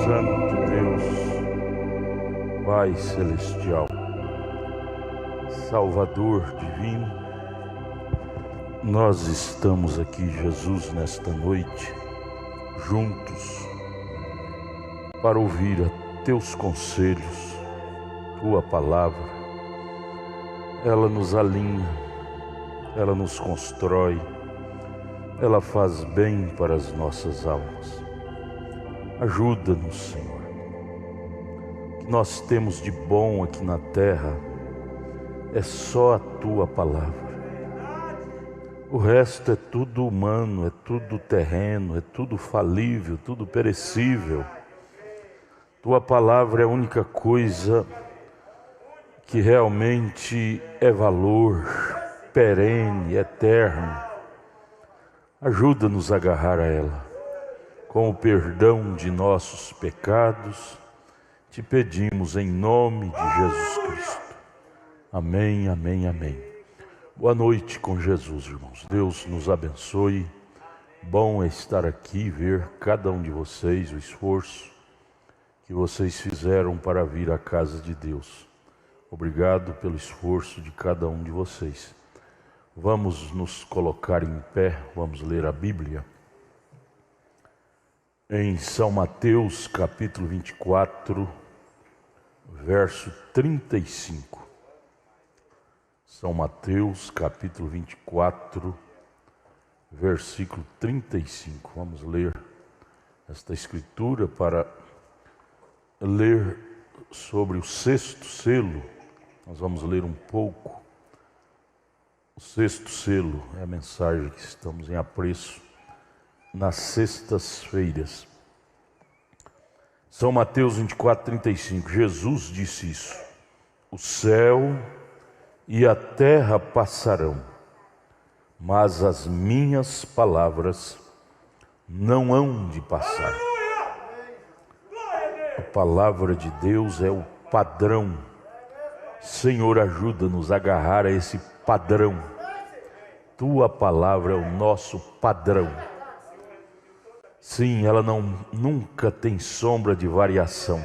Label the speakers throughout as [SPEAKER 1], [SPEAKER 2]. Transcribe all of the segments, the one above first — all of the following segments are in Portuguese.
[SPEAKER 1] Santo Deus, Pai Celestial, Salvador Divino, nós estamos aqui, Jesus, nesta noite, juntos, para ouvir a Teus conselhos, Tua Palavra. Ela nos alinha, ela nos constrói, ela faz bem para as nossas almas. Ajuda-nos, Senhor. O que nós temos de bom aqui na terra é só a Tua Palavra. O resto é tudo humano, é tudo terreno, é tudo falível, tudo perecível. Tua Palavra é a única coisa que realmente é valor, perene, eterno. Ajuda-nos a agarrar a ela. Com o perdão de nossos pecados, te pedimos em nome de Jesus Cristo. Amém, amém, amém. Boa noite com Jesus, irmãos. Deus nos abençoe. Bom é estar aqui, ver cada um de vocês, o esforço que vocês fizeram para vir à casa de Deus. Obrigado pelo esforço de cada um de vocês. Vamos nos colocar em pé, vamos ler a Bíblia. Em São Mateus, capítulo 24, verso 35. São Mateus, capítulo 24, versículo 35. Vamos ler esta escritura para ler sobre o sexto selo. Nós vamos ler um pouco. O sexto selo é a mensagem que estamos em apreço nas sextas-feiras. São Mateus 24, 35. Jesus disse isso: o céu e a terra passarão, mas as minhas palavras não hão de passar. A palavra de Deus é o padrão. Senhor, ajuda-nos a agarrar a esse padrão. Tua palavra é o nosso padrão. Sim, ela nunca tem sombra de variação.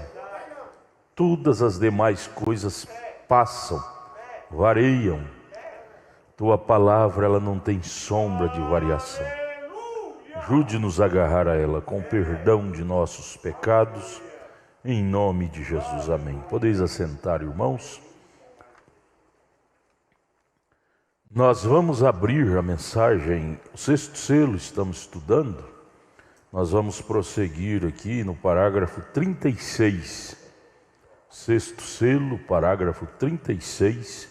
[SPEAKER 1] Todas as demais coisas passam, variam. Tua palavra, ela não tem sombra de variação. Ajude-nos a agarrar a ela com perdão de nossos pecados, em nome de Jesus. Amém. Podeis assentar, irmãos. Nós vamos abrir a mensagem, o sexto selo estamos estudando. Nós vamos prosseguir aqui no parágrafo 36. Sexto selo, parágrafo 36,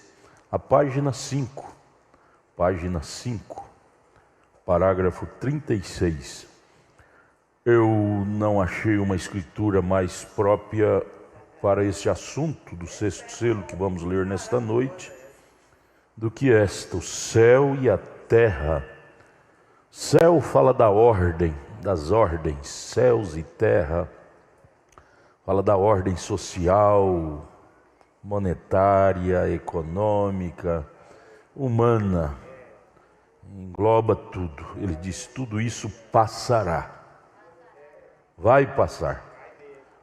[SPEAKER 1] a página 5. Página 5, parágrafo 36. Eu não achei uma escritura mais própria para esse assunto do sexto selo que vamos ler nesta noite do que esta: o céu e a terra. Céu fala da ordem, das ordens, céus e terra, fala da ordem social, monetária, econômica, humana, engloba tudo. Ele diz: tudo isso passará, vai passar.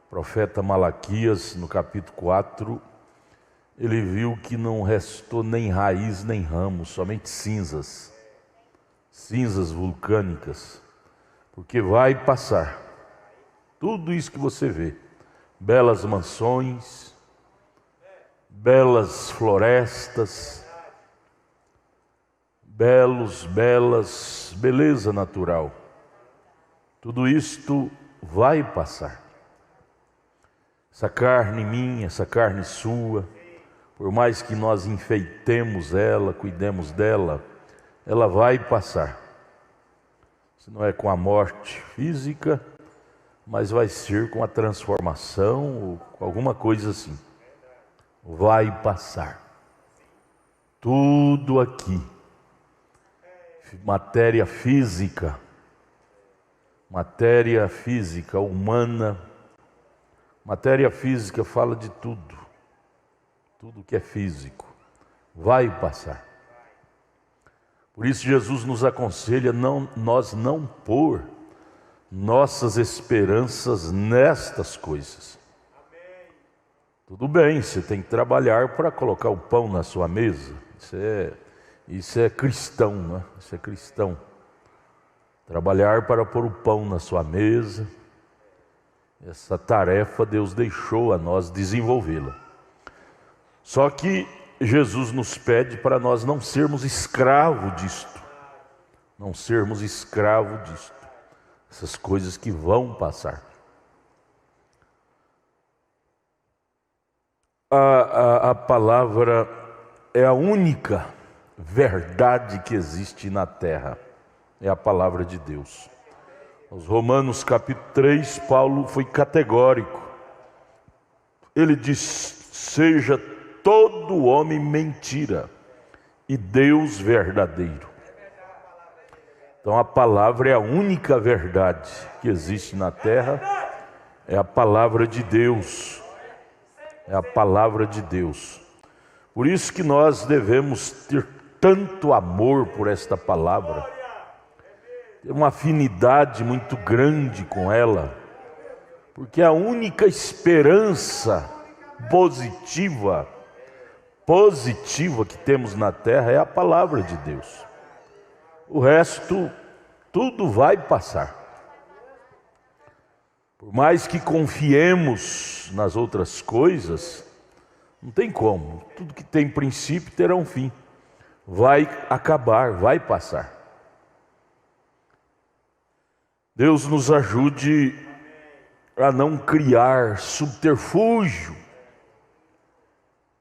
[SPEAKER 1] O profeta Malaquias, no capítulo 4, ele viu que não restou nem raiz nem ramo, somente cinzas, cinzas vulcânicas, porque vai passar. Tudo isso que você vê, belas mansões, belas florestas, beleza natural, tudo isto vai passar. Essa carne minha, essa carne sua, por mais que nós enfeitemos ela, cuidemos dela, ela vai passar. Se não é com a morte física, mas vai ser com a transformação ou com alguma coisa assim. Vai passar. Tudo aqui, matéria física humana, matéria física fala de tudo. Tudo que é físico vai passar. Por isso Jesus nos aconselha nós não pôr nossas esperanças nestas coisas. Tudo bem, você tem que trabalhar para colocar o pão na sua mesa. Isso é cristão, né? Isso é cristão. Trabalhar para pôr o pão na sua mesa. Essa tarefa Deus deixou a nós desenvolvê-la. Só que Jesus nos pede para nós não sermos escravos disto. Não sermos escravos disto. Essas coisas que vão passar. A palavra é a única verdade que existe na terra. É a palavra de Deus. Aos Romanos capítulo 3, Paulo foi categórico. Ele diz: seja todo homem mentira e Deus verdadeiro. Então a palavra é a única verdade que existe na terra. É a palavra de Deus. É a palavra de Deus. Por isso que nós devemos ter tanto amor por esta palavra, ter uma afinidade muito grande com ela, porque a única esperança positiva que temos na terra é a palavra de Deus. O resto, tudo vai passar. Por mais que confiemos nas outras coisas, não tem como. Tudo que tem princípio terá um fim. Vai acabar, vai passar. Deus nos ajude a não criar subterfúgio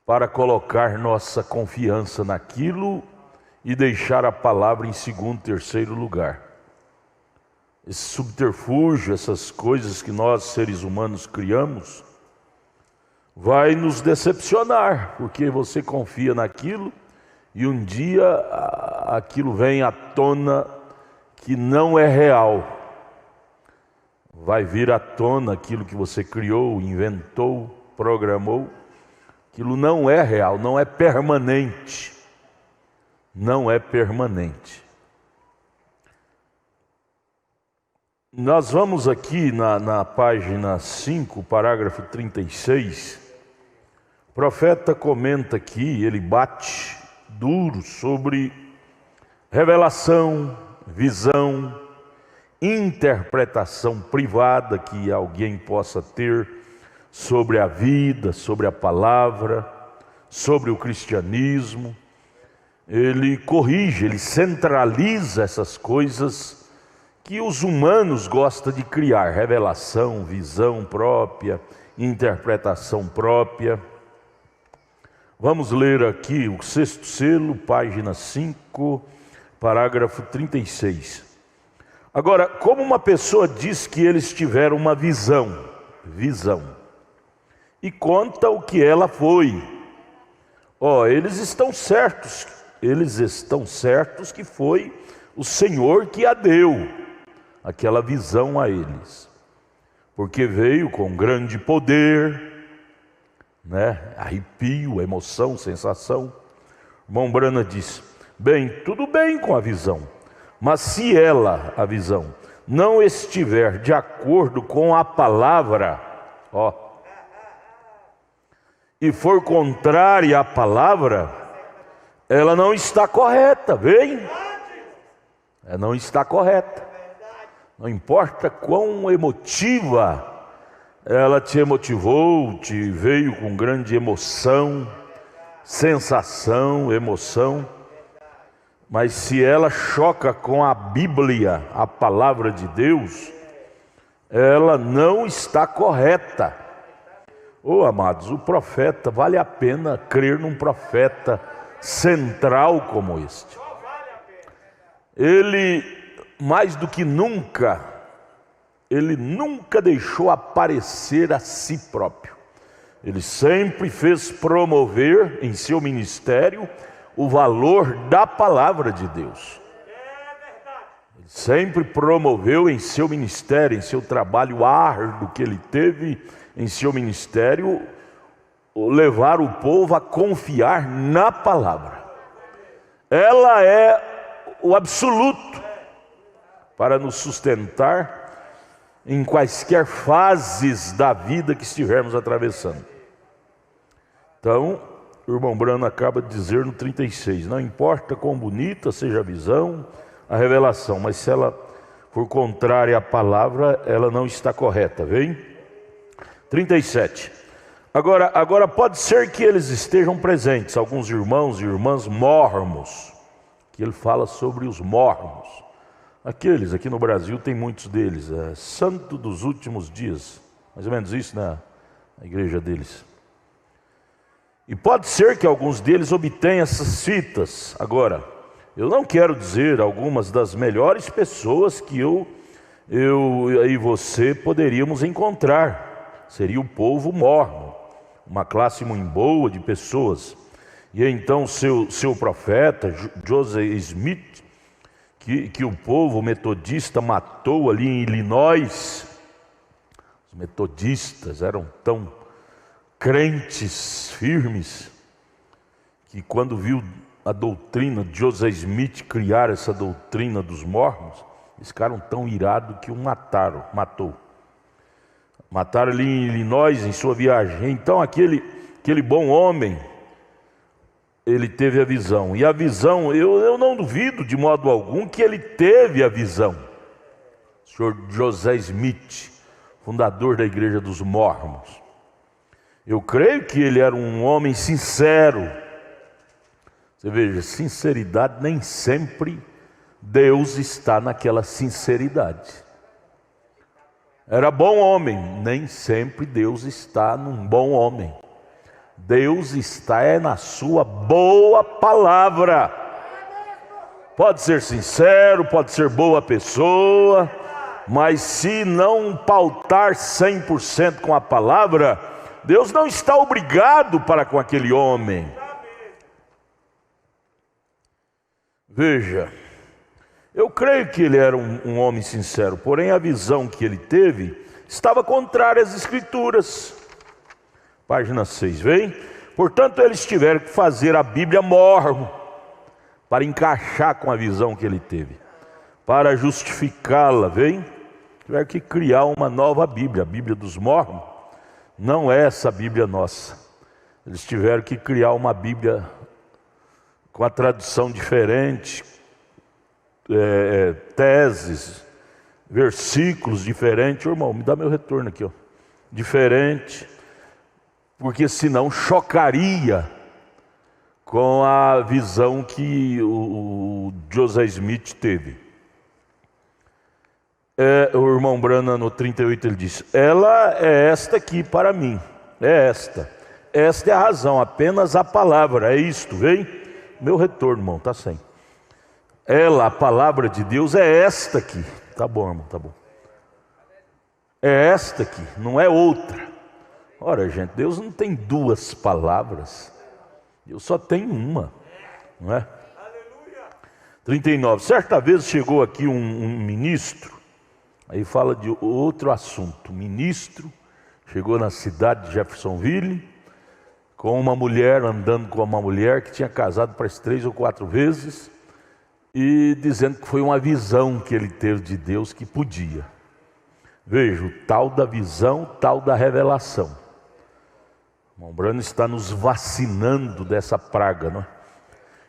[SPEAKER 1] para colocar nossa confiança naquilo e deixar a palavra em segundo, terceiro lugar. Esse subterfúgio, essas coisas que nós seres humanos criamos, vai nos decepcionar, porque você confia naquilo e um dia aquilo vem à tona que não é real. Vai vir à tona aquilo que você criou, inventou, programou. Aquilo não é real, não é permanente. Não é permanente. Nós vamos aqui na página 5, parágrafo 36. O profeta comenta aqui, ele bate duro sobre revelação, visão, interpretação privada que alguém possa ter sobre a vida, sobre a palavra, sobre o cristianismo. Ele corrige, ele centraliza essas coisas que os humanos gostam de criar: revelação, visão própria, interpretação própria. Vamos ler aqui o sexto selo, página 5, parágrafo 36. Agora, como uma pessoa diz que eles tiveram uma visão, e conta o que ela foi, eles estão certos que foi o Senhor que a deu, aquela visão a eles, porque veio com grande poder, arrepio, emoção, sensação. O irmão Brana diz: bem, tudo bem com a visão, mas se a visão, não estiver de acordo com a palavra, e for contrária à palavra, ela não está correta, ela não está correta. Não importa quão emotiva ela te emotivou, te veio com grande emoção, sensação, emoção, mas se ela choca com a Bíblia, a palavra de Deus, ela não está correta. Amados, o profeta, vale a pena crer num profeta central como este. Ele, mais do que nunca, ele nunca deixou aparecer a si próprio. Ele sempre fez promover em seu ministério o valor da palavra de Deus. Ele sempre promoveu em seu ministério, em seu trabalho árduo que ele teve em seu ministério, levar o povo a confiar na palavra. Ela é o absoluto para nos sustentar em quaisquer fases da vida que estivermos atravessando. Então, o irmão Brano acaba de dizer no 36, não importa quão bonita seja a visão, a revelação, mas se ela for contrária à palavra, ela não está correta, vem? 37. Agora pode ser que eles estejam presentes, alguns irmãos e irmãs mórmons, que ele fala sobre os mórmons. Aqueles, aqui no Brasil tem muitos deles, santo dos últimos dias, mais ou menos isso, né? A igreja deles. E pode ser que alguns deles obtenham essas fitas. Agora, eu não quero dizer algumas das melhores pessoas que eu e você poderíamos encontrar. Seria o povo mórmon, uma classe muito boa de pessoas. E então seu profeta, Joseph Smith, que o povo metodista matou ali em Illinois. Os metodistas eram tão crentes firmes, que quando viu a doutrina de Joseph Smith criar essa doutrina dos mórmons, eles ficaram tão irados que o matou. Mataram ali em Illinois, em sua viagem. Então aquele bom homem, ele teve a visão. E a visão, eu não duvido de modo algum que ele teve a visão. O senhor Joseph Smith, fundador da igreja dos mórmons. Eu creio que ele era um homem sincero. Você veja, sinceridade, nem sempre Deus está naquela sinceridade. Era bom homem, nem sempre Deus está num bom homem. Deus está na sua boa palavra. Pode ser sincero, pode ser boa pessoa, mas se não pautar 100% com a palavra, Deus não está obrigado para com aquele homem. Veja, eu creio que ele era um homem sincero, porém a visão que ele teve estava contrária às Escrituras. Página 6, vem? Portanto, eles tiveram que fazer a Bíblia mórmon para encaixar com a visão que ele teve, para justificá-la, vem? Tiveram que criar uma nova Bíblia, a Bíblia dos mórmons. Não é essa Bíblia nossa. Eles tiveram que criar uma Bíblia com a tradução diferente, teses, versículos diferentes. Irmão, me dá meu retorno aqui, ó. Diferente, porque senão chocaria com a visão que o Joseph Smith teve. O irmão Brana no 38 ele disse, ela é esta aqui para mim, é esta é a razão, apenas a palavra, é isto, vem? Meu retorno, irmão, está sem. Ela, a palavra de Deus é esta aqui, tá bom, irmão, tá bom. É esta aqui, não é outra. Ora, gente, Deus não tem duas palavras, Deus só tem uma, não é? 39, certa vez chegou aqui um ministro. Aí fala de outro assunto. O ministro chegou na cidade de Jeffersonville com uma mulher, andando com uma mulher que tinha casado para 3 ou 4 vezes e dizendo que foi uma visão que ele teve de Deus que podia. Veja, o tal da visão, tal da revelação. O irmão Brano está nos vacinando dessa praga, não é?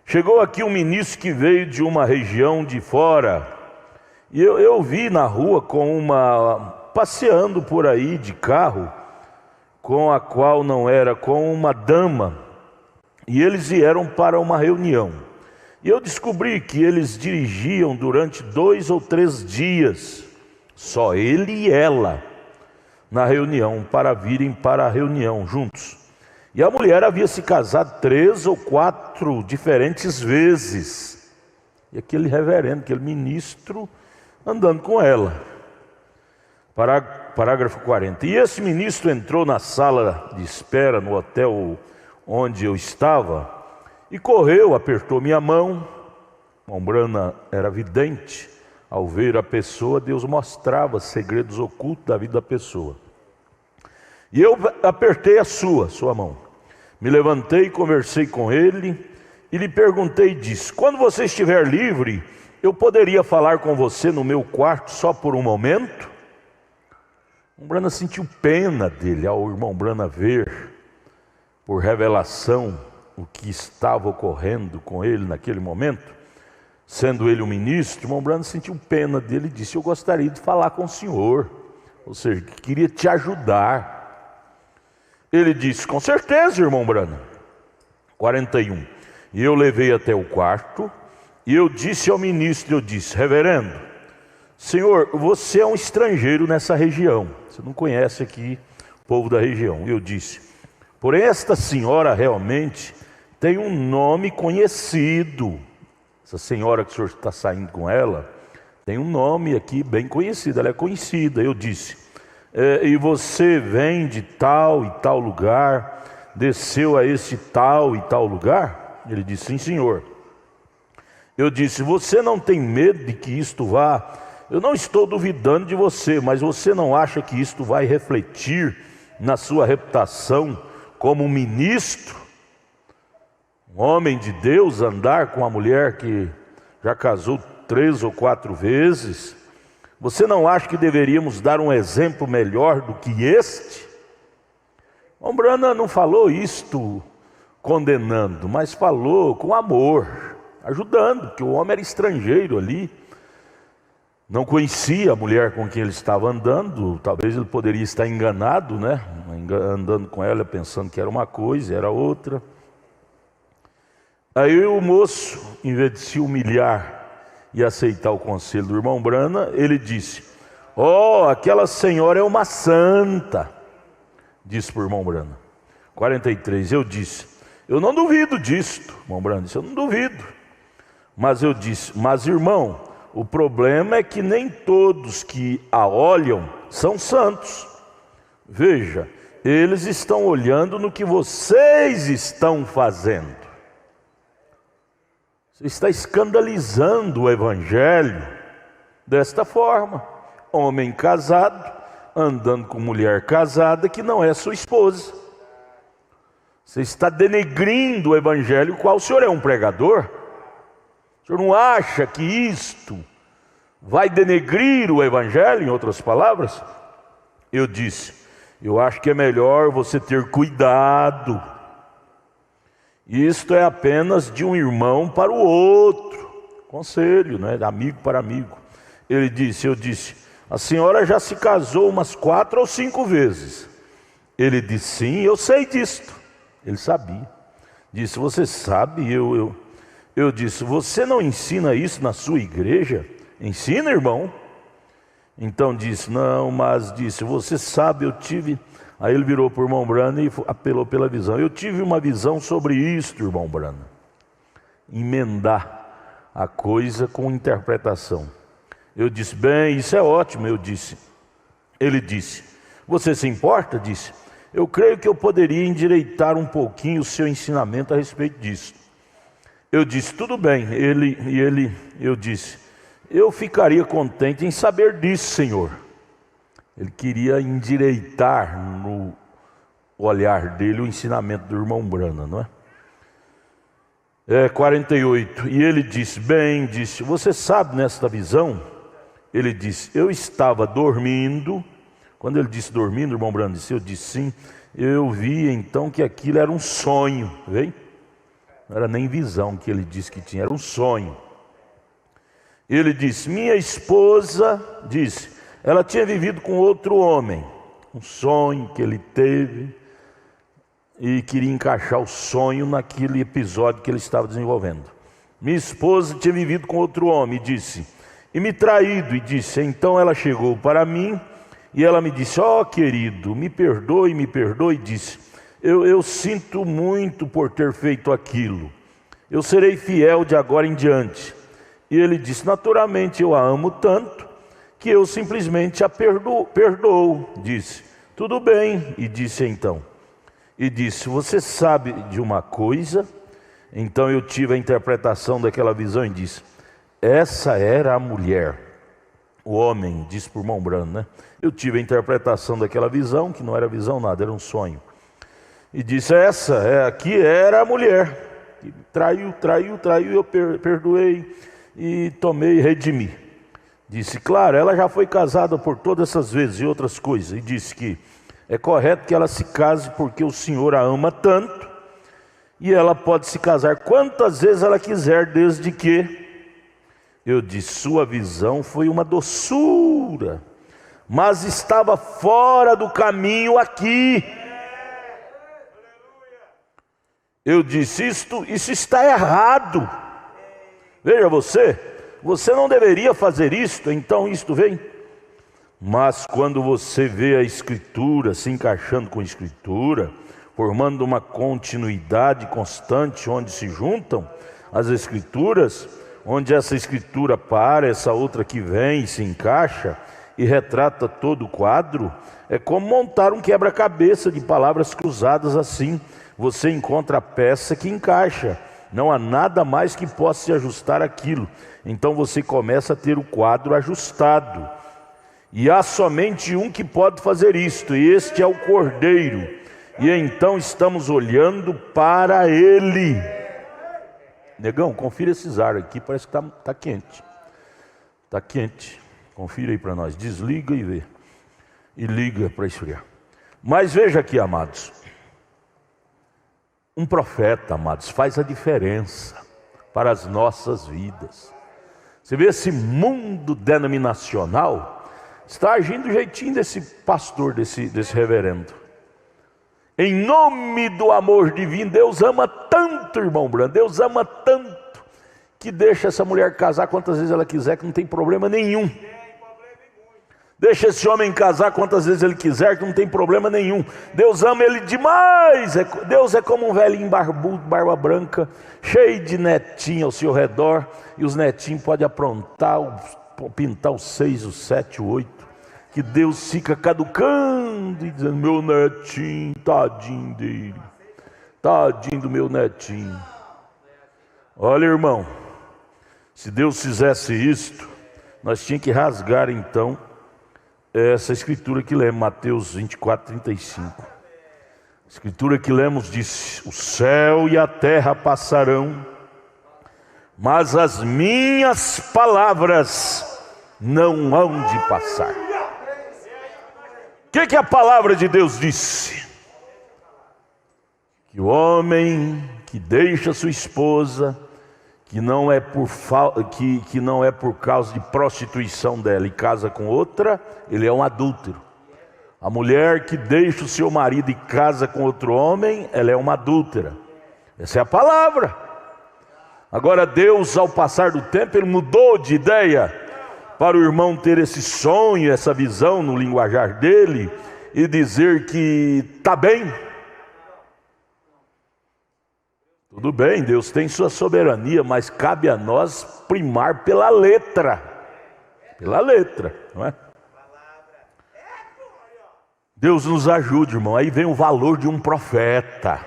[SPEAKER 1] Chegou aqui um ministro que veio de uma região de fora. E eu vi na rua passeando por aí de carro, com a qual não era, com uma dama, e eles vieram para uma reunião. E eu descobri que eles dirigiam durante 2 ou 3 dias, só ele e ela, na reunião, para virem para a reunião juntos. E a mulher havia se casado 3 ou 4 diferentes vezes. E aquele reverendo, aquele ministro, andando com ela. Parágrafo 40. E esse ministro entrou na sala de espera no hotel onde eu estava e correu, apertou minha mão. Brana era vidente. Ao ver a pessoa, Deus mostrava segredos ocultos da vida da pessoa. E eu apertei a sua mão. Me levantei, conversei com ele e lhe perguntei e disse: quando você estiver livre, eu poderia falar com você no meu quarto só por um momento? O Brana sentiu pena dele ao irmão Brana ver, por revelação, o que estava ocorrendo com ele naquele momento, sendo ele um ministro. O irmão Brana sentiu pena dele e disse: eu gostaria de falar com o senhor, ou seja, queria te ajudar. Ele disse: com certeza, irmão Brana. 41. E eu levei até o quarto, e eu disse ao ministro, eu disse: reverendo, senhor, você é um estrangeiro nessa região, você não conhece aqui o povo da região. Eu disse: porém esta senhora realmente tem um nome conhecido. Essa senhora que o senhor está saindo com ela, tem um nome aqui bem conhecido, ela é conhecida. Eu disse: e você vem de tal e tal lugar, desceu a esse tal e tal lugar? Ele disse: sim, senhor. Eu disse: você não tem medo de que isto vá... Eu não estou duvidando de você, mas você não acha que isto vai refletir na sua reputação como um ministro? Um homem de Deus andar com uma mulher que já casou 3 ou 4 vezes? Você não acha que deveríamos dar um exemplo melhor do que este? O Brana não falou isto condenando, mas falou com amor, ajudando, porque o homem era estrangeiro ali, não conhecia a mulher com quem ele estava andando. Talvez ele poderia estar enganado, né? Andando com ela pensando que era uma coisa, era outra. Aí o moço, em vez de se humilhar e aceitar o conselho do irmão Brana, ele disse: oh, aquela senhora é uma santa, disse para o irmão Brana. 43, eu disse: eu não duvido disto. O irmão Brana disse: eu não duvido. Mas eu disse: mas irmão, o problema é que nem todos que a olham são santos. Veja, eles estão olhando no que vocês estão fazendo. Você está escandalizando o evangelho desta forma. Homem casado, andando com mulher casada que não é sua esposa. Você está denegrindo o evangelho, qual o senhor é um pregador? O senhor não acha que isto vai denegrir o evangelho, em outras palavras? Eu disse: eu acho que é melhor você ter cuidado. Isto é apenas de um irmão para o outro, conselho, né? De amigo para amigo. Ele disse, eu disse: a senhora já se casou umas 4 ou 5 vezes. Ele disse: sim, eu sei disto. Ele sabia. Disse: você sabe? Eu disse: você não ensina isso na sua igreja? Ensina, irmão. Então disse: não, mas disse: você sabe, eu tive... Aí ele virou para o irmão Brana e apelou pela visão. Eu tive uma visão sobre isto, irmão Brana. Emendar a coisa com interpretação. Eu disse: bem, isso é ótimo. Eu disse. Ele disse: você se importa? Disse: eu creio que eu poderia endireitar um pouquinho o seu ensinamento a respeito disso. Eu disse: tudo bem. Eu disse: eu ficaria contente em saber disso, Senhor. Ele queria endireitar no olhar dele o ensinamento do irmão Brana, não é? 48. E ele disse: bem, disse, você sabe nesta visão? Ele disse: eu estava dormindo. Quando ele disse dormindo, o irmão Brana disse: eu disse sim. Eu vi então que aquilo era um sonho, vem? Não era nem visão que ele disse que tinha, era um sonho. Ele disse: minha esposa, disse, ela tinha vivido com outro homem. Um sonho que ele teve e queria encaixar o sonho naquele episódio que ele estava desenvolvendo. Minha esposa tinha vivido com outro homem, disse, e me traído, e disse. Então ela chegou para mim e ela me disse: ó, querido, me perdoe, disse, eu sinto muito por ter feito aquilo. Eu serei fiel de agora em diante. E ele disse: naturalmente eu a amo tanto que eu simplesmente a perdoo. Disse: tudo bem. E disse então, você sabe de uma coisa? Então eu tive a interpretação daquela visão e disse: essa era a mulher. O homem disse para o irmão Brana, né? Eu tive a interpretação daquela visão, que não era visão nada, era um sonho. E disse: essa aqui era a mulher que traiu, eu perdoei e tomei e redimi. Disse, claro, ela já foi casada por todas essas vezes e outras coisas. E disse que é correto que ela se case porque o Senhor a ama tanto. E ela pode se casar quantas vezes ela quiser, desde que... Eu disse, sua visão foi uma doçura, mas estava fora do caminho aqui. Eu disse, isso está errado. Veja você não deveria fazer isto, então isto vem. Mas quando você vê a Escritura se encaixando com a Escritura, formando uma continuidade constante onde se juntam as Escrituras, onde essa Escritura para, essa outra que vem e se encaixa e retrata todo o quadro, é como montar um quebra-cabeça de palavras cruzadas assim. Você encontra a peça que encaixa, não há nada mais que possa se ajustar àquilo. Então você começa a ter o quadro ajustado. E há somente um que pode fazer isto, e este é o Cordeiro. E então estamos olhando para Ele. Negão, confira esses ar aqui, parece que tá quente. Está quente. Confira aí para nós. Desliga e vê. E liga para esfriar. Mas veja aqui, amados. Um profeta, amados, faz a diferença para as nossas vidas. Você vê esse mundo denominacional, está agindo do jeitinho desse pastor, desse reverendo. Em nome do amor divino, Deus ama tanto, irmão Brando, Deus ama tanto, que deixa essa mulher casar quantas vezes ela quiser, que não tem problema nenhum. Deixa esse homem casar quantas vezes ele quiser, que não tem problema nenhum. Deus ama ele demais. Deus é como um velhinho barbudo, barba branca, cheio de netinho ao seu redor. E os netinhos podem aprontar, pintar os 6, os 7, o 8. Que Deus fica caducando e dizendo, meu netinho, tadinho dele. Tadinho do meu netinho. Olha, irmão, se Deus fizesse isto, nós tínhamos que rasgar então essa escritura que lemos, Mateus 24, 35. A escritura que lemos diz, o céu e a terra passarão, mas as minhas palavras não hão de passar. O que a palavra de Deus disse? Que o homem que deixa sua esposa, que não é por causa de prostituição dela e casa com outra, ele é um adúltero. A mulher que deixa o seu marido e casa com outro homem, ela é uma adúltera. Essa é a palavra. Agora Deus, ao passar do tempo, ele mudou de ideia para o irmão ter esse sonho, essa visão no linguajar dele e dizer que está bem. Tudo bem, Deus tem sua soberania, mas cabe a nós primar pela letra. Pela letra, não é? Deus nos ajude, irmão. Aí vem o valor de um profeta.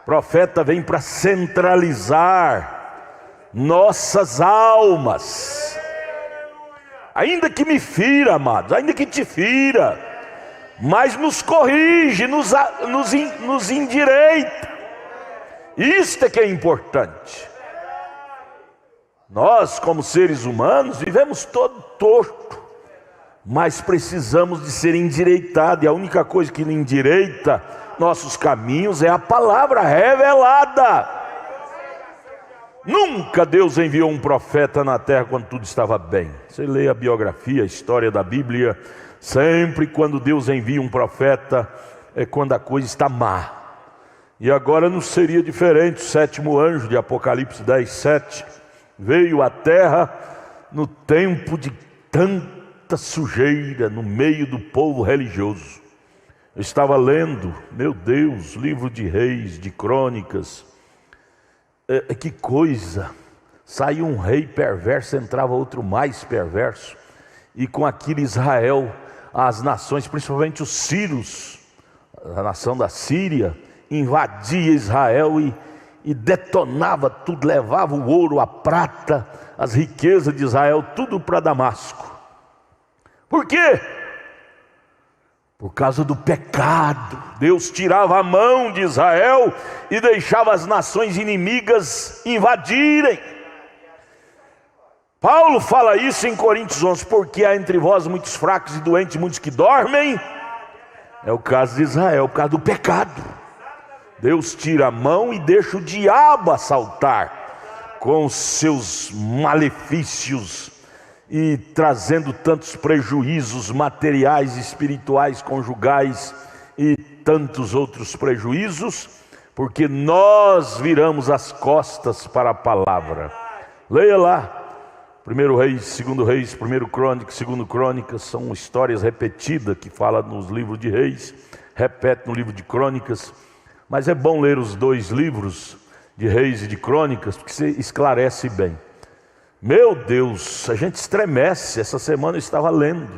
[SPEAKER 1] O profeta vem para centralizar nossas almas. Ainda que me fira, amados, ainda que te fira, mas nos corrige, nos endireita. Isto é que é importante. Nós, como seres humanos, vivemos todo torto, mas precisamos de ser endireitados. E a única coisa que endireita nossos caminhos é a palavra revelada. Nunca Deus enviou um profeta na terra quando tudo estava bem. Você lê a biografia, a história da Bíblia, sempre quando Deus envia um profeta é quando a coisa está má. E agora não seria diferente. O sétimo anjo de Apocalipse 10, 7 veio à terra no tempo de tanta sujeira no meio do povo religioso. Eu estava lendo, meu Deus, livro de Reis, de Crônicas. Que coisa! Saiu um rei perverso, entrava outro mais perverso. E com aquilo Israel, as nações, principalmente os sírios, a nação da Síria, invadia Israel e detonava tudo, levava o ouro, a prata, as riquezas de Israel, tudo para Damasco. Por quê? Por causa do pecado. Deus tirava a mão de Israel e deixava as nações inimigas invadirem. Paulo fala isso em Coríntios 11, porque há entre vós muitos fracos e doentes, muitos que dormem. É o caso de Israel, por causa do pecado. Deus tira a mão e deixa o diabo assaltar com os seus malefícios e trazendo tantos prejuízos materiais, espirituais, conjugais e tantos outros prejuízos, porque nós viramos as costas para a palavra. Leia lá, 1 Reis, 2 Reis, 1 Crônicas, 2 Crônicas, são histórias repetidas que fala nos livros de Reis, repete no livro de Crônicas, mas é bom ler os dois livros de Reis e de Crônicas, porque você esclarece bem. Meu Deus, a gente estremece. Essa semana eu estava lendo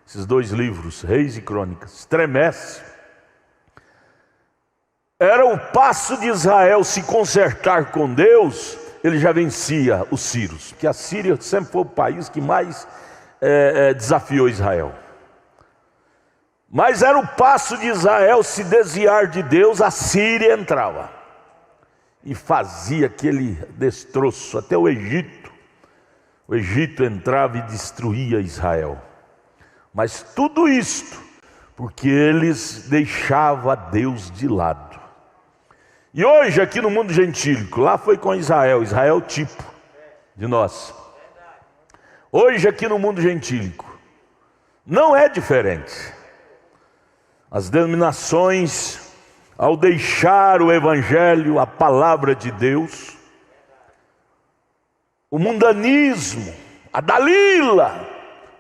[SPEAKER 1] esses dois livros, Reis e Crônicas, estremece. Era o passo de Israel se consertar com Deus, ele já vencia os sírios, porque a Síria sempre foi o país que mais desafiou Israel. Mas era o passo de Israel se desviar de Deus, a Síria entrava e fazia aquele destroço, até o Egito. O Egito entrava e destruía Israel. Mas tudo isto porque eles deixavam Deus de lado. E hoje aqui no mundo gentílico, lá foi com Israel, Israel tipo de nós. Hoje aqui no mundo gentílico não é diferente. As denominações, ao deixar o evangelho, a palavra de Deus, o mundanismo, a Dalila,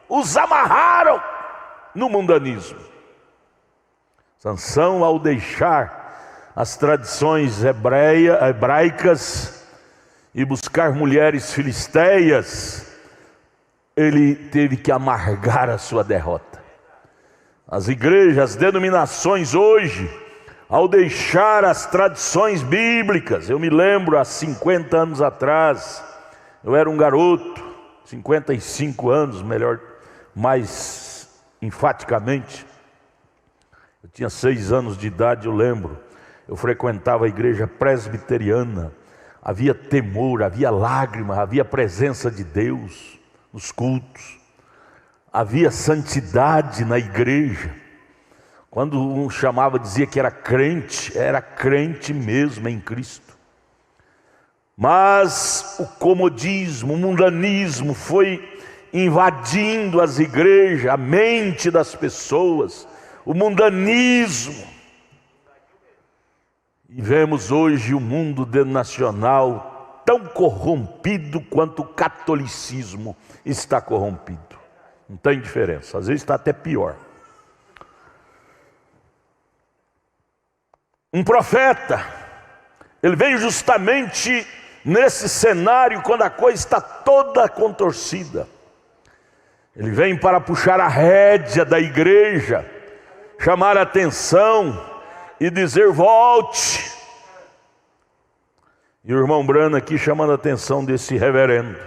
[SPEAKER 1] os amarraram no mundanismo. Sansão, ao deixar as tradições hebraicas e buscar mulheres filisteias, ele teve que amargar a sua derrota. As igrejas, as denominações hoje, ao deixar as tradições bíblicas, eu me lembro há 50 anos atrás, eu era um garoto, 55 anos, melhor, mais enfaticamente, eu tinha 6 anos de idade, eu lembro, eu frequentava a igreja presbiteriana, havia temor, havia lágrima, havia presença de Deus nos cultos, havia santidade na igreja. Quando um chamava, dizia que era crente mesmo em Cristo. Mas o comodismo, o mundanismo foi invadindo as igrejas, a mente das pessoas, o mundanismo. E vemos hoje o mundo denominacional tão corrompido quanto o catolicismo está corrompido. Não tem diferença, às vezes está até pior. Um profeta, ele veio justamente nesse cenário quando a coisa está toda contorcida. Ele vem para puxar a rédea da igreja, chamar a atenção e dizer: volte. E o irmão Brano aqui chamando a atenção desse reverendo.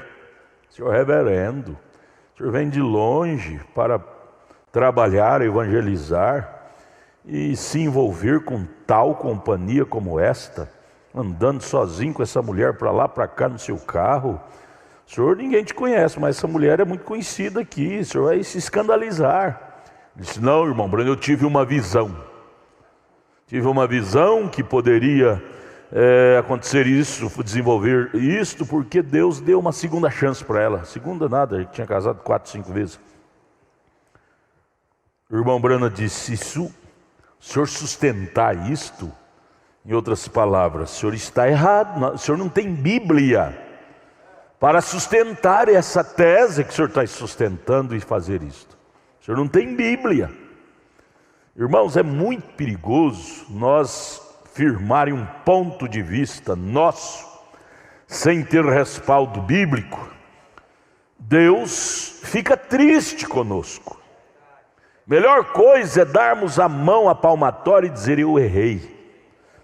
[SPEAKER 1] Senhor reverendo, o senhor vem de longe para trabalhar, evangelizar e se envolver com tal companhia como esta, andando sozinho com essa mulher para lá, para cá no seu carro. O senhor, ninguém te conhece, mas essa mulher é muito conhecida aqui, o senhor vai se escandalizar. Ele disse: não, irmão Brano, eu tive uma visão. Tive uma visão que poderia acontecer isso, desenvolver isto, porque Deus deu uma segunda chance para ela. Segunda nada, ele tinha casado 4, 5 vezes. O irmão Brana disse: se o senhor sustentar isto, em outras palavras, o senhor está errado, o senhor não tem Bíblia para sustentar essa tese que o senhor está sustentando e fazer isto. O senhor não tem Bíblia. Irmãos, é muito perigoso nós firmarem um ponto de vista nosso sem ter respaldo bíblico. Deus fica triste conosco. Melhor coisa é darmos a mão à palmatória e dizer: eu errei.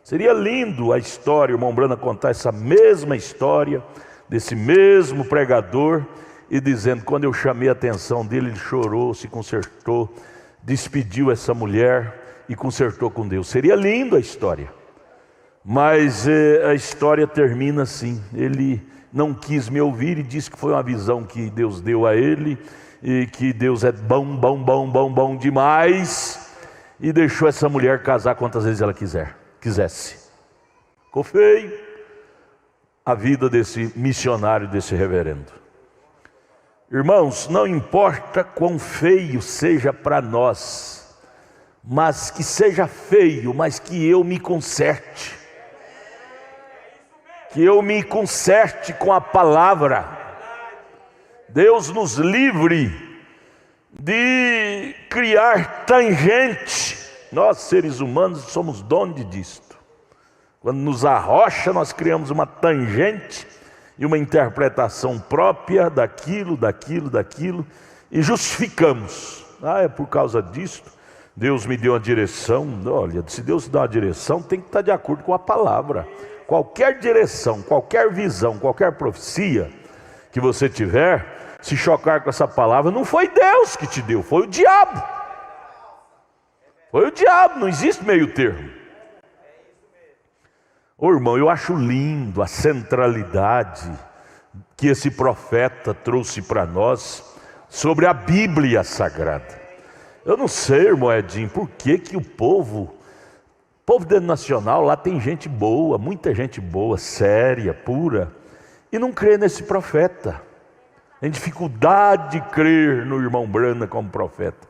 [SPEAKER 1] Seria lindo a história, o irmão Brana contar essa mesma história desse mesmo pregador e dizendo: quando eu chamei a atenção dele, ele chorou, se consertou, despediu essa mulher e consertou com Deus. Seria lindo a história, mas a história termina assim: ele não quis me ouvir e disse que foi uma visão que Deus deu a ele, e que Deus é bom, bom, bom, bom, bom demais, e deixou essa mulher casar quantas vezes ela quisesse. Ficou feio a vida desse missionário, desse reverendo. Irmãos, não importa quão feio seja para nós, mas que seja feio, mas que eu me conserte. Que eu me conserte com a palavra. Deus nos livre de criar tangente. Nós, seres humanos, somos donos disto. Quando nos arrocha, nós criamos uma tangente e uma interpretação própria daquilo, e justificamos. É por causa disto, Deus me deu uma direção. Olha, se Deus dá uma direção, tem que estar de acordo com a palavra. Qualquer direção, qualquer visão, qualquer profecia que você tiver, se chocar com essa palavra, não foi Deus que te deu, foi o diabo. Foi o diabo, não existe meio termo. Ô irmão, eu acho lindo a centralidade que esse profeta trouxe para nós sobre a Bíblia Sagrada. Eu não sei, irmão Edinho, por que o povo denominacional lá tem gente boa, muita gente boa, séria, pura, e não crê nesse profeta. Tem dificuldade de crer no irmão Branham como profeta.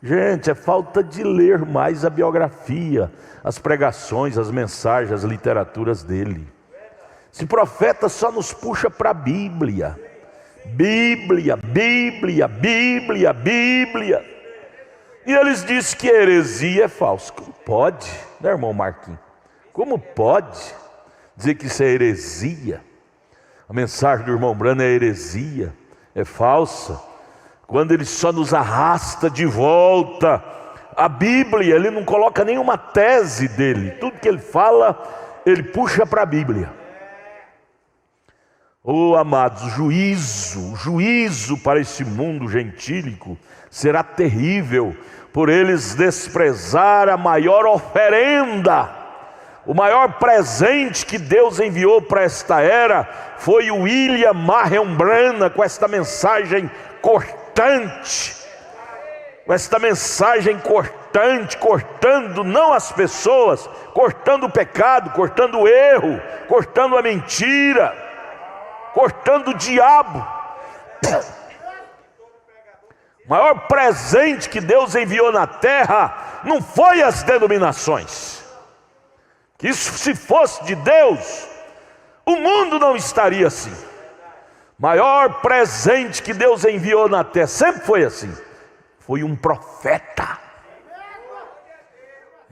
[SPEAKER 1] Gente, é falta de ler mais a biografia, as pregações, as mensagens, as literaturas dele. Esse profeta só nos puxa para a Bíblia. Bíblia, Bíblia, Bíblia, Bíblia. E eles dizem que a heresia é falsa. Como pode, né, irmão Marquinhos? Como pode dizer que isso é heresia? A mensagem do irmão Branham é heresia, é falsa. Quando ele só nos arrasta de volta à Bíblia, ele não coloca nenhuma tese dele. Tudo que ele fala, ele puxa para a Bíblia. Oh, amados, juízo para esse mundo gentílico será terrível, por eles desprezar a maior oferenda. O maior presente que Deus enviou para esta era foi o William Marion Branham, com esta mensagem cortante, cortando não as pessoas, cortando o pecado, cortando o erro, cortando a mentira, cortando o diabo. O maior presente que Deus enviou na terra não foi as denominações. Que isso, se fosse de Deus, o mundo não estaria assim. Maior presente que Deus enviou na terra, sempre foi assim, foi um profeta.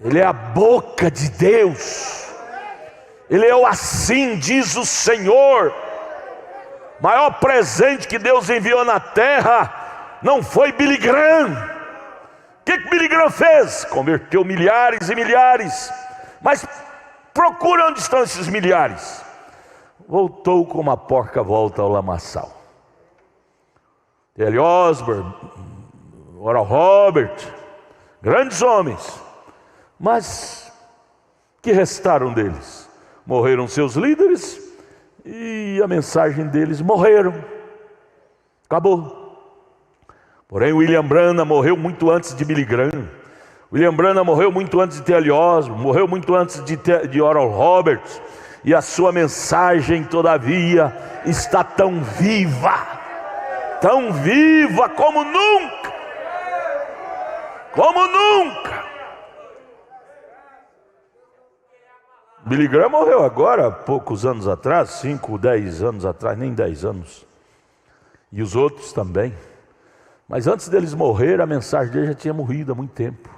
[SPEAKER 1] Ele é a boca de Deus. Ele é o assim diz o Senhor. Maior presente que Deus enviou na terra não foi Billy Graham. O que Billy Graham fez? Converteu milhares e milhares. Mas procura onde estão esses milhares. Voltou como a porca volta ao lamaçal. T.L. Osborne, Oral Robert, grandes homens. Mas que restaram deles? Morreram seus líderes e a mensagem deles morreram. Acabou. Porém, William Branham morreu muito antes de Billy Graham. William Branham morreu muito antes de T.L. Osborne, morreu muito antes de Oral Roberts. E a sua mensagem, todavia, está tão viva como nunca. Como nunca. Billy Graham morreu agora, há poucos anos atrás, 5, 10 anos atrás, nem 10 anos. E os outros também. Mas antes deles morrer, a mensagem dele já tinha morrido há muito tempo.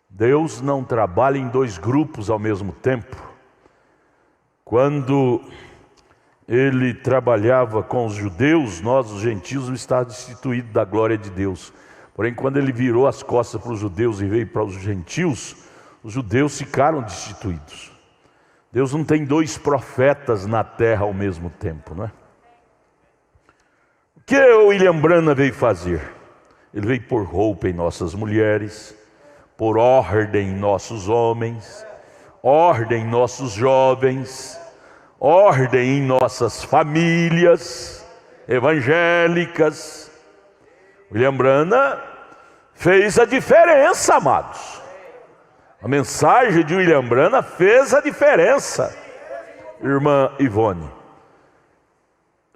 [SPEAKER 1] Deus não trabalha em dois grupos ao mesmo tempo. Quando ele trabalhava com os judeus, nós, os gentios, estávamos destituídos da glória de Deus. Porém, quando ele virou as costas para os judeus e veio para os gentios, os judeus ficaram destituídos. Deus não tem dois profetas na terra ao mesmo tempo, não é? O que o William Branham veio fazer? Ele veio pôr roupa em nossas mulheres, pôr ordem em nossos homens, ordem em nossos jovens, ordem em nossas famílias evangélicas. William Branham fez a diferença, amados. A mensagem de William Branham fez a diferença, irmã Ivone.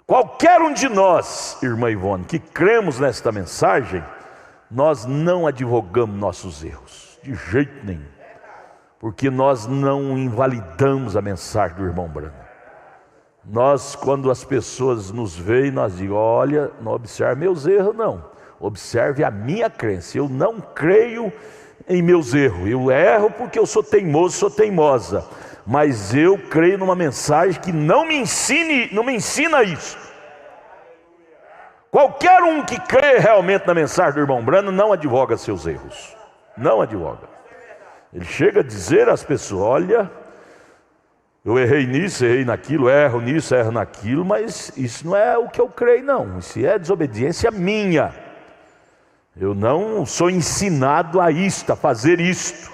[SPEAKER 1] Qualquer um de nós, irmã Ivone, que cremos nesta mensagem, nós não advogamos nossos erros, de jeito nenhum, porque nós não invalidamos a mensagem do irmão Branham. Nós, quando as pessoas nos veem, nós dizemos: olha, não observe meus erros, não, observe a minha crença. Eu não creio em meus erros, eu erro porque eu sou teimoso, sou teimosa, mas eu creio numa mensagem que não me ensina isso. Qualquer um que crê realmente na mensagem do irmão Branham não advoga seus erros, não advoga. Ele chega a dizer às pessoas: olha, eu errei nisso, errei naquilo, erro nisso, erro naquilo, mas isso não é o que eu creio, não. Isso é desobediência minha. Eu não sou ensinado a isto, a fazer isto.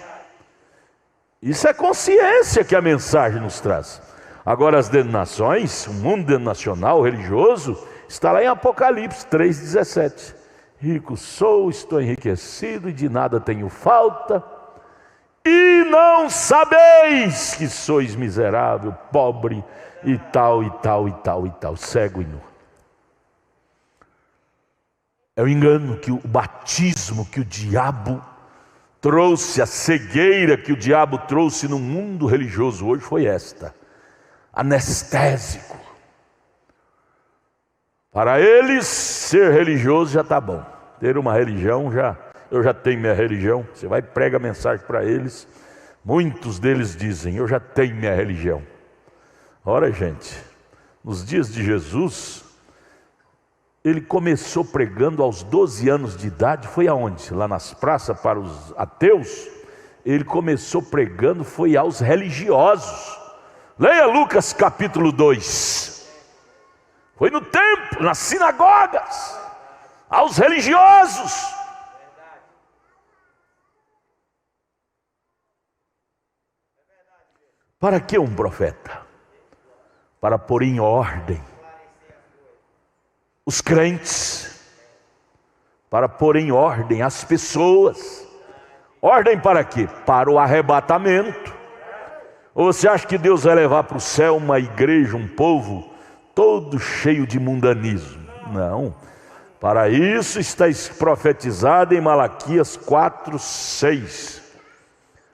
[SPEAKER 1] Isso é consciência que a mensagem nos traz. Agora as denominações, o mundo denominacional, religioso, está lá em Apocalipse 3,17. Rico sou, estou enriquecido e de nada tenho falta. E não sabeis que sois miserável, pobre e tal, e tal, e tal, e tal, cego e nu. É o engano que o batismo que o diabo trouxe, a cegueira que o diabo trouxe no mundo religioso hoje foi esta: anestésico. Para eles, ser religioso já está bom. Ter uma religião eu já tenho minha religião. Você vai e prega a mensagem para eles, muitos deles dizem: eu já tenho minha religião. Ora, gente, nos dias de Jesus, ele começou pregando aos 12 anos de idade. Foi aonde? Lá nas praças para os ateus. Ele começou pregando, foi aos religiosos. Leia Lucas capítulo 2. Foi no templo, nas sinagogas, aos religiosos. Para que um profeta? Para pôr em ordem os crentes, para pôr em ordem as pessoas. Ordem para quê? Para o arrebatamento. Ou você acha que Deus vai levar para o céu uma igreja, um povo todo cheio de mundanismo? Não. Para isso está profetizado em Malaquias 4:6.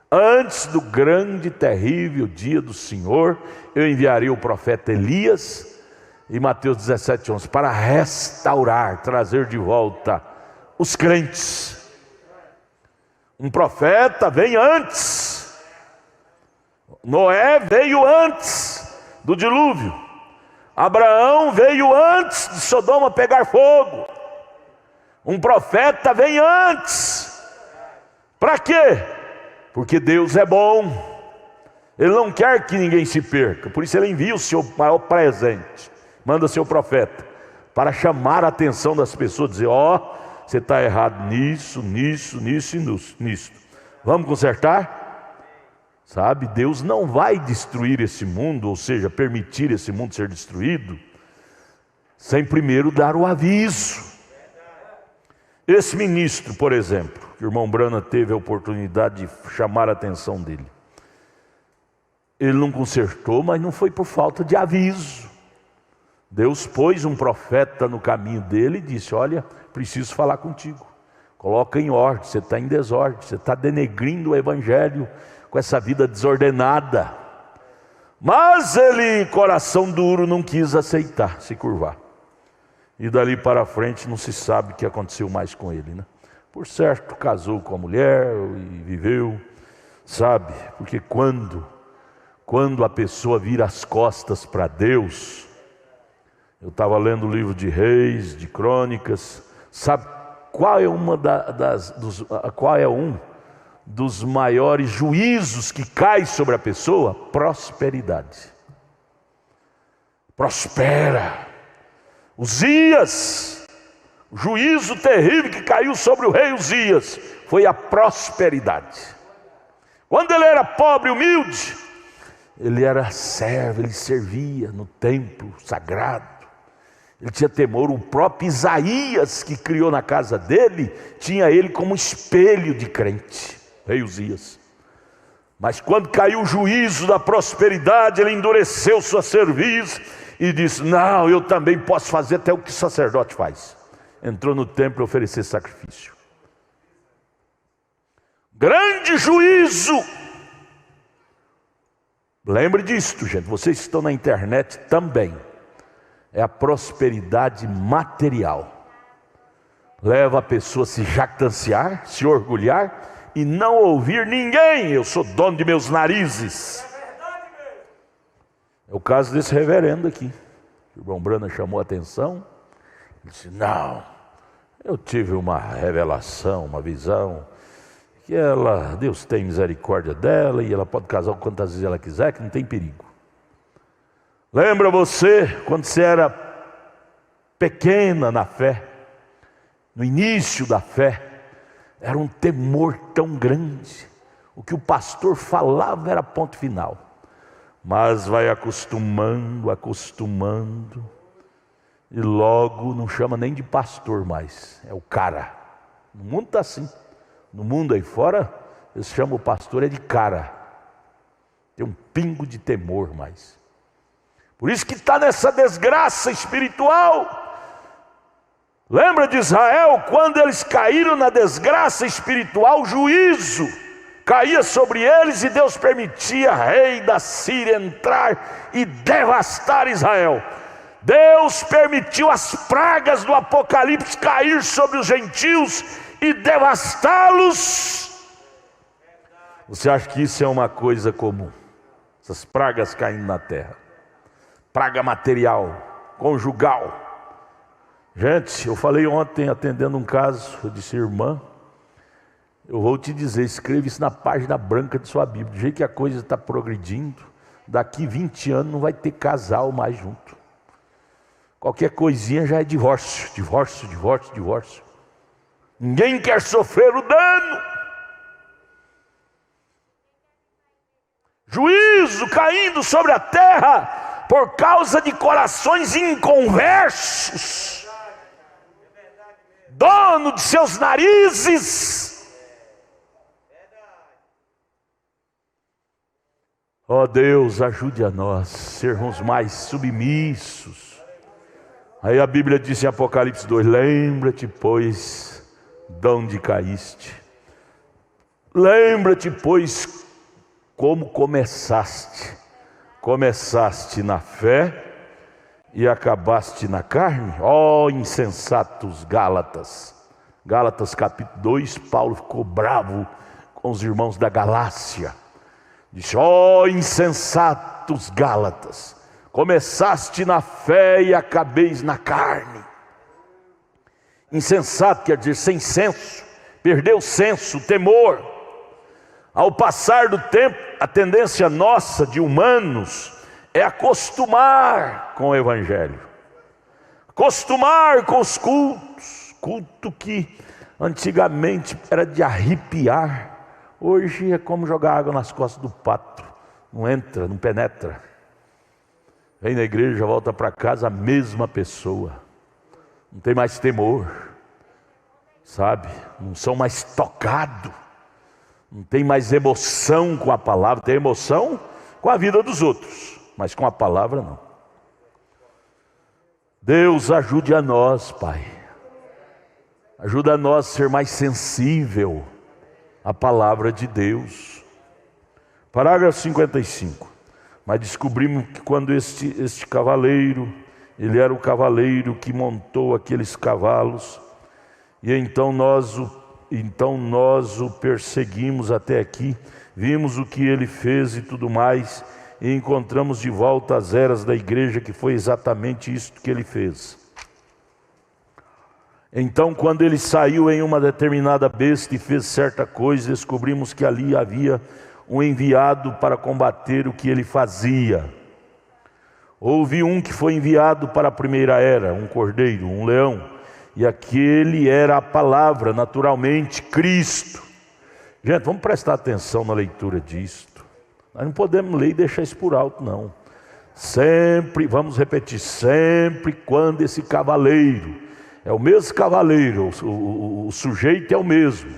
[SPEAKER 1] Antes do grande e terrível dia do Senhor, eu enviarei o profeta Elias. E Mateus 17:11, para restaurar, trazer de volta os crentes. Um profeta vem antes. Noé veio antes do dilúvio. Abraão veio antes de Sodoma pegar fogo. Um profeta vem antes. Para quê? Porque Deus é bom. Ele não quer que ninguém se perca. Por isso ele envia o seu maior presente. Manda seu profeta para chamar a atenção das pessoas, dizer: ó, você está errado nisso, nisso, nisso e nisso. Vamos consertar? Sabe, Deus não vai destruir esse mundo, ou seja, permitir esse mundo ser destruído, sem primeiro dar o aviso. Esse ministro, por exemplo, que o irmão Branham teve a oportunidade de chamar a atenção dele, ele não consertou, mas não foi por falta de aviso. Deus pôs um profeta no caminho dele e disse: olha, preciso falar contigo, coloca em ordem, você está em desordem, você está denegrindo o evangelho com essa vida desordenada. Mas ele, coração duro, não quis aceitar, se curvar. E dali para frente não se sabe o que aconteceu mais com ele, né? Por certo, casou com a mulher e viveu, sabe? Porque quando a pessoa vira as costas para Deus... Eu estava lendo o livro de Reis, de Crônicas. Sabe qual é qual é um dos maiores juízos que cai sobre a pessoa? Prosperidade. Prospera. Uzias, o juízo terrível que caiu sobre o rei Uzias foi a prosperidade. Quando ele era pobre, humilde, Ele era servo, ele servia no templo sagrado. Ele tinha temor. O próprio Isaías, que criou na casa dele, tinha ele como espelho de crente, rei Uzias. Mas quando caiu o juízo da prosperidade, ele endureceu sua cerviz e disse: não, eu também posso fazer até o que o sacerdote faz. Entrou no templo e oferecer sacrifício. Grande juízo. Lembre disto, gente, vocês que estão na internet também. É a prosperidade material. Leva a pessoa a se jactanciar, se orgulhar e não ouvir ninguém. Eu sou dono de meus narizes. É o caso desse reverendo aqui. O irmão Brana chamou a atenção. Ele disse: não, eu tive uma revelação, uma visão, que Deus tem misericórdia dela e ela pode casar quantas vezes ela quiser, que não tem perigo. Lembra você quando você era pequena na fé, no início da fé, era um temor tão grande. O que o pastor falava era ponto final. Mas vai acostumando, e logo não chama nem de pastor mais, é o cara. No mundo está assim. No mundo aí fora, eles chamam o pastor de cara. Tem um pingo de temor mais. Por isso que está nessa desgraça espiritual. Lembra de Israel, quando eles caíram na desgraça espiritual, o juízo caía sobre eles e Deus permitia rei da Síria entrar e devastar Israel. Deus permitiu as pragas do Apocalipse cair sobre os gentios e devastá-los. Você acha que isso é uma coisa comum? Essas pragas caindo na terra. Praga material, conjugal. Gente, eu falei ontem atendendo um caso, eu disse: irmã, eu vou te dizer, escreva isso na página branca de sua Bíblia. Do jeito que a coisa está progredindo, daqui 20 anos não vai ter casal mais junto. Qualquer coisinha já é divórcio. Ninguém quer sofrer o dano. Juízo caindo sobre a terra por causa de corações inconversos, dono de seus narizes. Ó Deus, ajude a nós sermos mais submissos. Aí a Bíblia diz em Apocalipse 2: lembra-te, pois, de onde caíste. Lembra-te, pois, como começaste. Começaste na fé e acabaste na carne? Ó insensatos Gálatas. Gálatas capítulo 2, Paulo ficou bravo com os irmãos da Galácia. Disse: ó insensatos Gálatas, começaste na fé e acabeis na carne. Insensato quer dizer sem senso, perdeu o senso, o temor. Ao passar do tempo, a tendência nossa de humanos é acostumar com o Evangelho, acostumar com os cultos. Culto que antigamente era de arrepiar, hoje é como jogar água nas costas do pato, não entra, não penetra. Vem na igreja, volta para casa a mesma pessoa, não tem mais temor, sabe? Não são mais tocados. Não tem mais emoção com a palavra. Tem emoção com a vida dos outros, mas com a palavra não. Deus ajude a nós, Pai. Ajuda a nós a ser mais sensível à palavra de Deus. Parágrafo 55. Mas descobrimos que quando este cavaleiro, ele era o cavaleiro que montou aqueles cavalos, e então nós o perseguimos até aqui, vimos o que ele fez e tudo mais, e encontramos de volta as eras da igreja, que foi exatamente isso que ele fez. Então, quando ele saiu em uma determinada besta e fez certa coisa, descobrimos que ali havia um enviado para combater o que ele fazia. Houve um que foi enviado para a primeira era, um cordeiro, um leão. E aquele era a palavra, naturalmente, Cristo. Gente, vamos prestar atenção na leitura disto. Nós não podemos ler e deixar isso por alto, não. Sempre, vamos repetir, sempre quando esse cavaleiro, é o mesmo cavaleiro, o sujeito é o mesmo,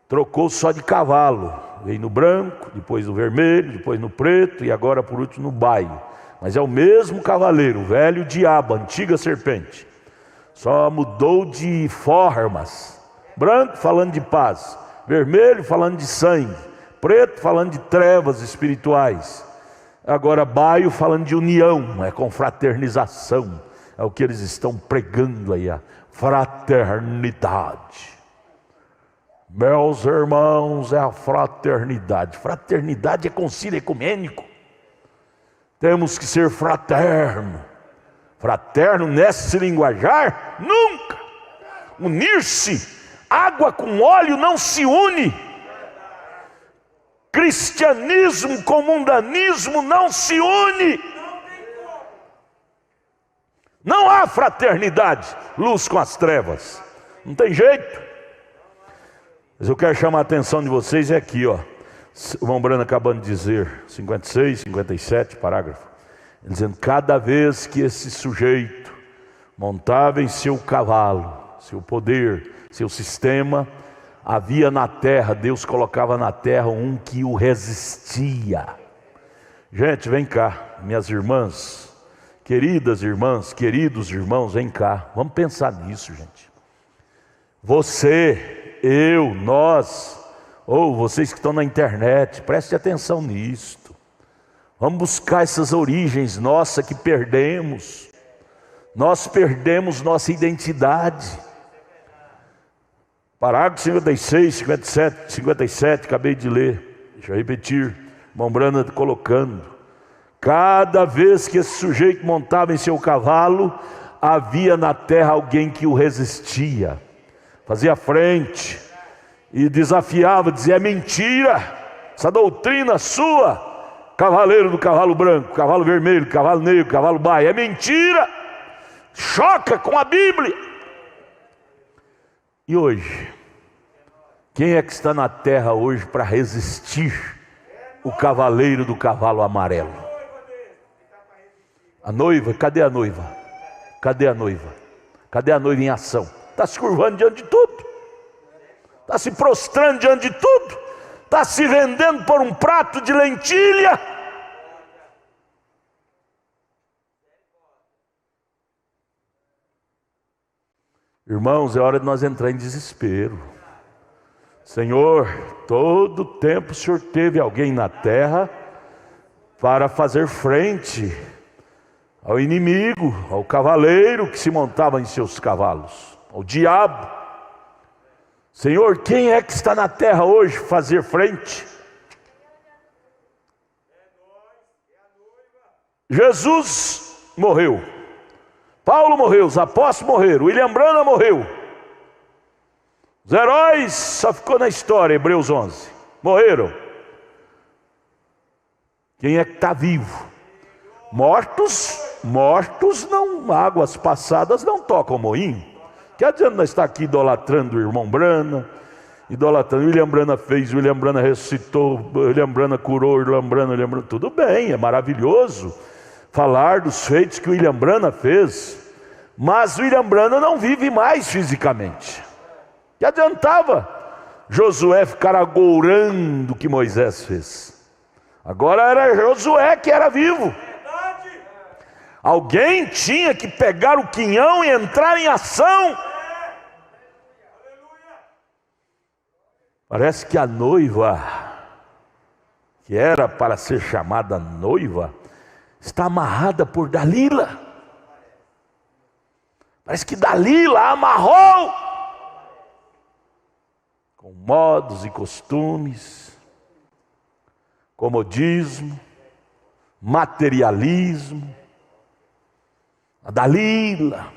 [SPEAKER 1] trocou só de cavalo, veio no branco, depois no vermelho, depois no preto e agora por último no baio. Mas é o mesmo cavaleiro, o velho diabo, a antiga serpente. Só mudou de formas. Branco falando de paz, vermelho falando de sangue, preto falando de trevas espirituais. Agora baio falando de união, é confraternização. É o que eles estão pregando aí, a fraternidade. Meus irmãos, é a fraternidade. Fraternidade é concílio ecumênico. Temos que ser fraterno. Fraterno nesse linguajar? Nunca! Unir-se. Água com óleo não se une. Cristianismo com mundanismo não se une. Não há fraternidade, luz com as trevas. Não tem jeito. Mas eu quero chamar a atenção de vocês é aqui, ó. O irmão Brano acabando de dizer, 56, 57, parágrafo. Ele dizendo, cada vez que esse sujeito montava em seu cavalo, seu poder, seu sistema, havia na terra, Deus colocava na terra um que o resistia. Gente, vem cá, minhas irmãs, queridas irmãs, queridos irmãos, vem cá, vamos pensar nisso, gente. Você, eu, nós, ou vocês que estão na internet, preste atenção nisto. Vamos buscar essas origens nossas que perdemos. Nós perdemos nossa identidade. Parágrafo 56, 57, 57, acabei de ler. Deixa eu repetir. Irmão Brana colocando. Cada vez que esse sujeito montava em seu cavalo, havia na terra alguém que o resistia. Fazia frente e desafiava, dizia, é mentira, essa doutrina sua, cavaleiro do cavalo branco, cavalo vermelho, cavalo negro, cavalo baio, é mentira, choca com a Bíblia. E hoje, quem é que está na terra hoje para resistir o cavaleiro do cavalo amarelo? A noiva, cadê a noiva? Cadê a noiva? Cadê a noiva em ação? Está se curvando diante de tudo, está se prostrando diante de tudo, está se rendendo por um prato de lentilha. Irmãos, é hora de nós entrar em desespero. Senhor, todo tempo o Senhor teve alguém na terra para fazer frente ao inimigo, ao cavaleiro que se montava em seus cavalos, ao diabo. Senhor, quem é que está na terra hoje fazer frente? Jesus morreu, Paulo morreu, os apóstolos morreram, William Branham morreu. Os heróis só ficou na história, Hebreus 11, morreram. Quem é que está vivo? Mortos não, águas passadas não tocam moinho. Que adianta nós estar aqui idolatrando o irmão Brana, idolatrando, William Brana fez, William Brana ressuscitou, William Brana curou, William Brana, tudo bem, é maravilhoso falar dos feitos que William Brana fez, mas William Brana não vive mais fisicamente. Que adiantava Josué ficar agourando o que Moisés fez? Agora era Josué que era vivo. Alguém tinha que pegar o quinhão e entrar em ação. Parece que a noiva, que era para ser chamada noiva, está amarrada por Dalila. Parece que Dalila amarrou com modos e costumes, comodismo, materialismo. A Dalila,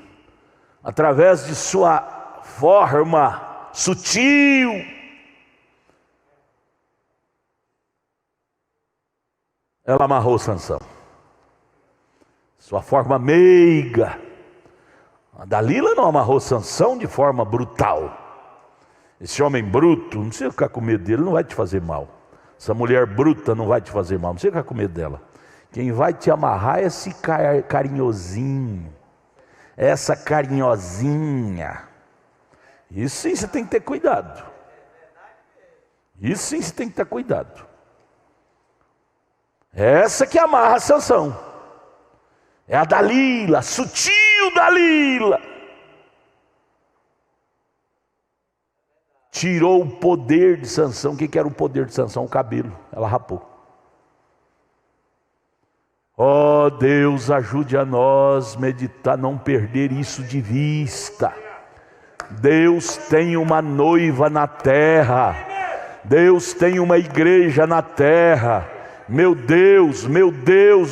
[SPEAKER 1] através de sua forma sutil, ela amarrou Sansão. Sua forma meiga. A Dalila não amarrou Sansão de forma brutal. Esse homem bruto, não precisa ficar com medo dele, não vai te fazer mal. Essa mulher bruta não vai te fazer mal, não você fica com medo dela. Quem vai te amarrar é esse carinhosinho, essa carinhosinha. Isso sim você tem que ter cuidado. Isso sim você tem que ter cuidado. Essa que amarra Sansão. É a Dalila, sutil Dalila. Tirou o poder de Sansão. O que era o poder de Sansão? O cabelo. Ela rapou. Ó Deus, ajude a nós meditar, não perder isso de vista. Deus tem uma noiva na terra. Deus tem uma igreja na terra. Meu Deus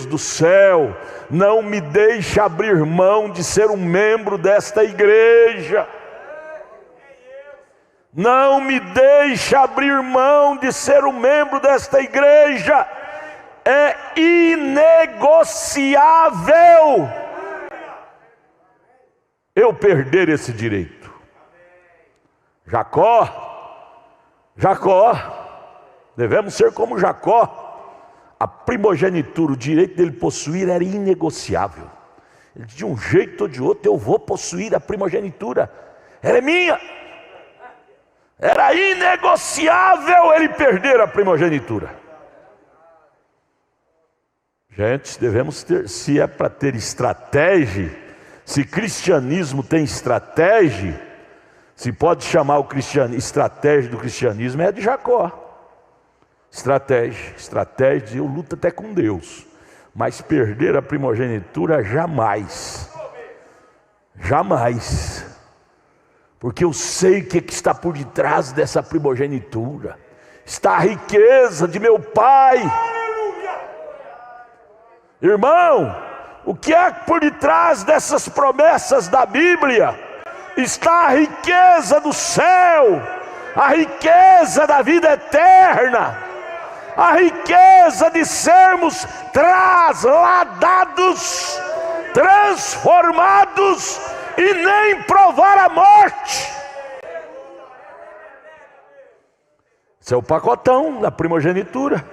[SPEAKER 1] do céu, não me deixe abrir mão de ser um membro desta igreja. Não me deixe abrir mão de ser um membro desta igreja. É inegociável eu perder esse direito. Jacó, devemos ser como Jacó. A primogenitura, o direito dele possuir era inegociável. Ele, de um jeito ou de outro, eu vou possuir a primogenitura. Ela é minha. Era inegociável ele perder a primogenitura. Gente, devemos ter, se é para ter estratégia, se cristianismo tem estratégia, se pode chamar estratégia do cristianismo, é a de Jacó. Estratégia, eu luto até com Deus, mas perder a primogenitura jamais, porque eu sei o que está por detrás dessa primogenitura. Está a riqueza de meu pai. Irmão, o que é por detrás dessas promessas da Bíblia? Está a riqueza do céu, a riqueza da vida eterna, a riqueza de sermos trasladados, transformados e nem provar a morte. Esse é o pacotão da primogenitura.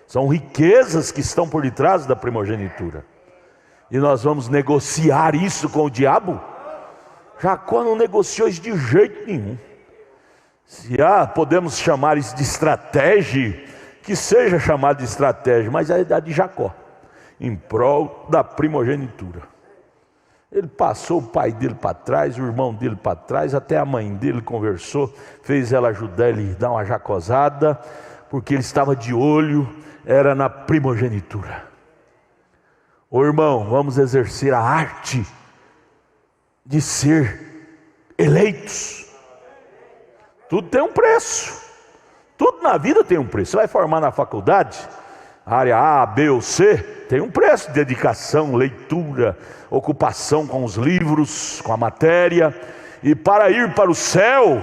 [SPEAKER 1] São riquezas que estão por detrás da primogenitura. E nós vamos negociar isso com o diabo? Jacó não negociou isso de jeito nenhum. Se podemos chamar isso de estratégia, que seja chamado de estratégia, mas é a de Jacó, em prol da primogenitura. Ele passou o pai dele para trás, o irmão dele para trás, até a mãe dele conversou, fez ela ajudar ele a dar uma jacosada, porque ele estava de olho, era na primogenitura. Ô irmão, vamos exercer a arte de ser eleitos. Tudo tem um preço. Tudo na vida tem um preço. Você vai formar na faculdade, área A, B ou C, tem um preço: dedicação, leitura, ocupação com os livros, com a matéria. E para ir para o céu,